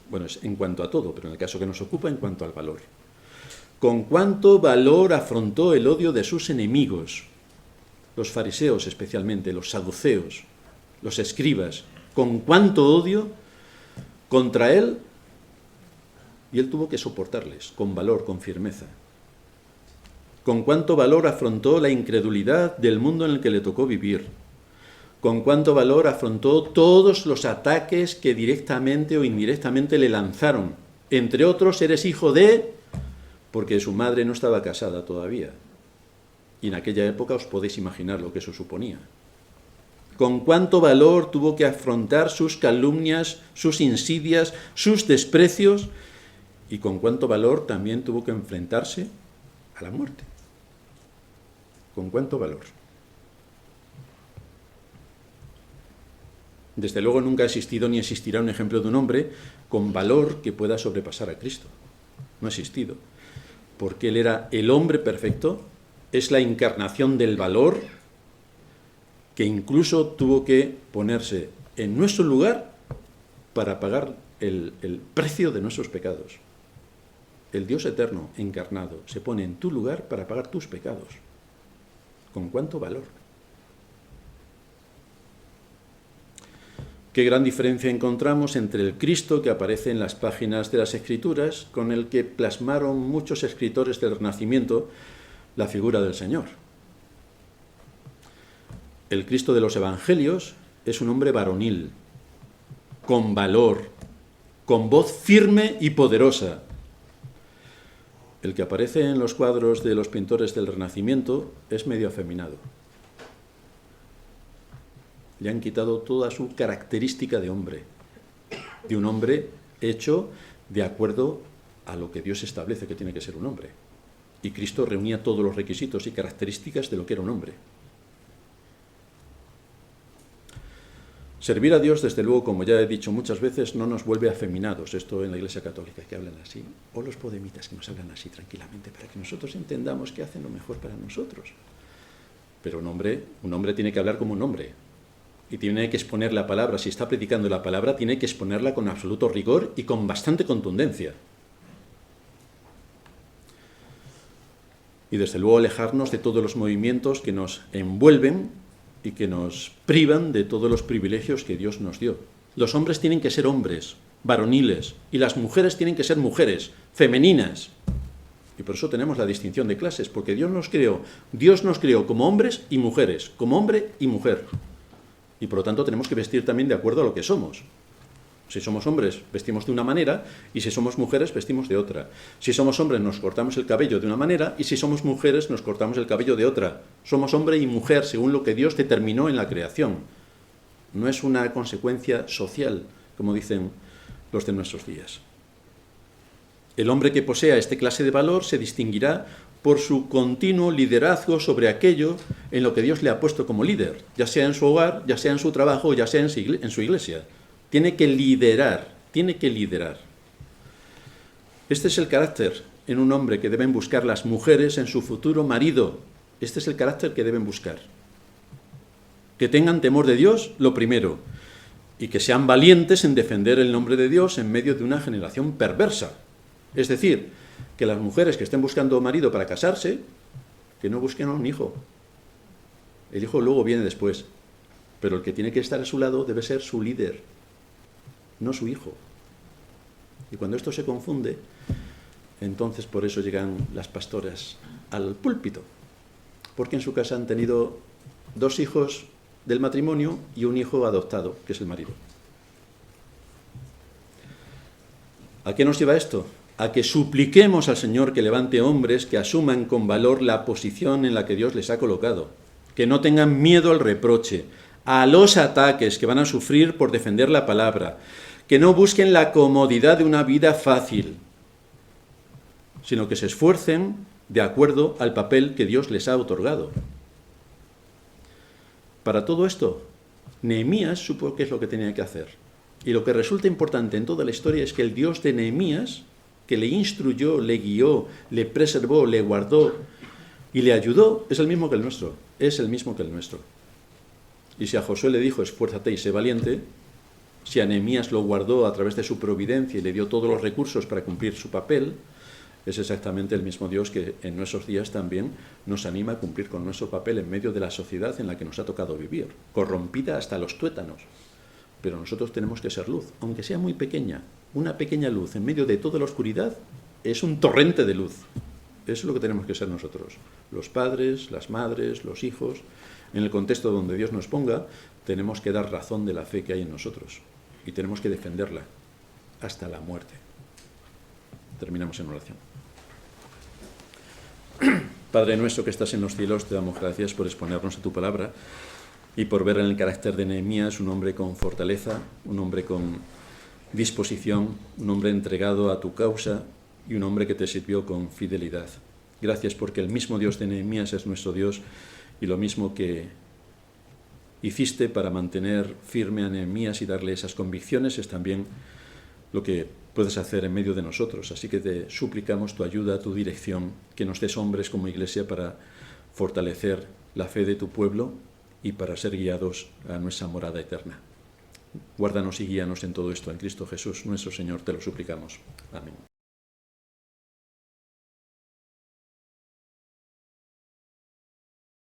bueno, es en cuanto a todo, pero en el caso que nos ocupa, en cuanto al valor. Con cuánto valor afrontó el odio de sus enemigos, los fariseos especialmente, los saduceos, los escribas, con cuánto odio contra él, y él tuvo que soportarles con valor, con firmeza. Con cuánto valor afrontó la incredulidad del mundo en el que le tocó vivir. Con cuánto valor afrontó todos los ataques que directamente o indirectamente le lanzaron. Entre otros, eres hijo de... porque su madre no estaba casada todavía. Y en aquella época os podéis imaginar lo que eso suponía. Con cuánto valor tuvo que afrontar sus calumnias, sus insidias, sus desprecios, y con cuánto valor también tuvo que enfrentarse a la muerte. Con cuánto valor. Desde luego nunca ha existido ni existirá un ejemplo de un hombre con valor que pueda sobrepasar a Cristo. No ha existido. Porque él era el hombre perfecto, es la encarnación del valor, que incluso tuvo que ponerse en nuestro lugar para pagar el precio de nuestros pecados. El Dios eterno encarnado se pone en tu lugar para pagar tus pecados. ¿Con cuánto valor? Qué gran diferencia encontramos entre el Cristo que aparece en las páginas de las Escrituras, con el que plasmaron muchos escritores del Renacimiento la figura del Señor. El Cristo de los Evangelios es un hombre varonil, con valor, con voz firme y poderosa. El que aparece en los cuadros de los pintores del Renacimiento es medio afeminado. Le han quitado toda su característica de hombre, de un hombre hecho de acuerdo a lo que Dios establece que tiene que ser un hombre. Y Cristo reunía todos los requisitos y características de lo que era un hombre. Servir a Dios, desde luego, como ya he dicho muchas veces, no nos vuelve afeminados. Esto en la Iglesia Católica, que hablan así, o los podemitas que nos hablan así tranquilamente, para que nosotros entendamos que hacen lo mejor para nosotros. Pero un hombre tiene que hablar como un hombre. Y tiene que exponer la palabra, si está predicando la palabra, tiene que exponerla con absoluto rigor y con bastante contundencia. Y desde luego alejarnos de todos los movimientos que nos envuelven y que nos privan de todos los privilegios que Dios nos dio. Los hombres tienen que ser hombres, varoniles, y las mujeres tienen que ser mujeres, femeninas. Y por eso tenemos la distinción de clases, porque Dios nos creó como hombres y mujeres, como hombre y mujer. Y por lo tanto tenemos que vestir también de acuerdo a lo que somos. Si somos hombres, vestimos de una manera, y si somos mujeres, vestimos de otra. Si somos hombres, nos cortamos el cabello de una manera, y si somos mujeres, nos cortamos el cabello de otra. Somos hombre y mujer según lo que Dios determinó en la creación. No es una consecuencia social, como dicen los de nuestros días. El hombre que posea esta clase de valor se distinguirá por su continuo liderazgo sobre aquello en lo que Dios le ha puesto como líder, ya sea en su hogar, ya sea en su trabajo, ya sea en su iglesia. Tiene que liderar. Este es el carácter en un hombre que deben buscar las mujeres en su futuro marido. Este es el carácter que deben buscar. Que tengan temor de Dios, lo primero, y que sean valientes en defender el nombre de Dios en medio de una generación perversa. Es decir, que las mujeres que estén buscando marido para casarse, que no busquen a un hijo. El hijo luego viene después, pero el que tiene que estar a su lado debe ser su líder, no su hijo. Y cuando esto se confunde, entonces por eso llegan las pastoras al púlpito, porque en su casa han tenido 2 hijos del matrimonio y un hijo adoptado, que es el marido. ¿A qué nos lleva esto? A que supliquemos al Señor que levante hombres que asuman con valor la posición en la que Dios les ha colocado, que no tengan miedo al reproche, a los ataques que van a sufrir por defender la palabra, que no busquen la comodidad de una vida fácil, sino que se esfuercen de acuerdo al papel que Dios les ha otorgado. Para todo esto, Nehemías supo qué es lo que tenía que hacer. Y lo que resulta importante en toda la historia es que el Dios de Nehemías, que le instruyó, le guió, le preservó, le guardó y le ayudó, es el mismo que el nuestro. Es el mismo que el nuestro. Y si a Josué le dijo, esfuérzate y sé valiente, si a Nehemías lo guardó a través de su providencia y le dio todos los recursos para cumplir su papel, es exactamente el mismo Dios que en nuestros días también nos anima a cumplir con nuestro papel en medio de la sociedad en la que nos ha tocado vivir, corrompida hasta los tuétanos. Pero nosotros tenemos que ser luz, aunque sea muy pequeña. Una pequeña luz en medio de toda la oscuridad es un torrente de luz. Eso es lo que tenemos que ser nosotros. Los padres, las madres, los hijos, en el contexto donde Dios nos ponga, tenemos que dar razón de la fe que hay en nosotros. Y tenemos que defenderla hasta la muerte. Terminamos en oración. Padre nuestro que estás en los cielos, te damos gracias por exponernos a tu palabra y por ver en el carácter de Nehemías un hombre con fortaleza, un hombre con disposición, un hombre entregado a tu causa y un hombre que te sirvió con fidelidad. Gracias porque el mismo Dios de Nehemías es nuestro Dios y lo mismo que hiciste para mantener firme a Nehemías y darle esas convicciones es también lo que puedes hacer en medio de nosotros. Así que te suplicamos tu ayuda, tu dirección, que nos des hombres como iglesia para fortalecer la fe de tu pueblo y para ser guiados a nuestra morada eterna. Guárdanos y guíanos en todo esto, en Cristo Jesús, nuestro Señor, te lo suplicamos. Amén.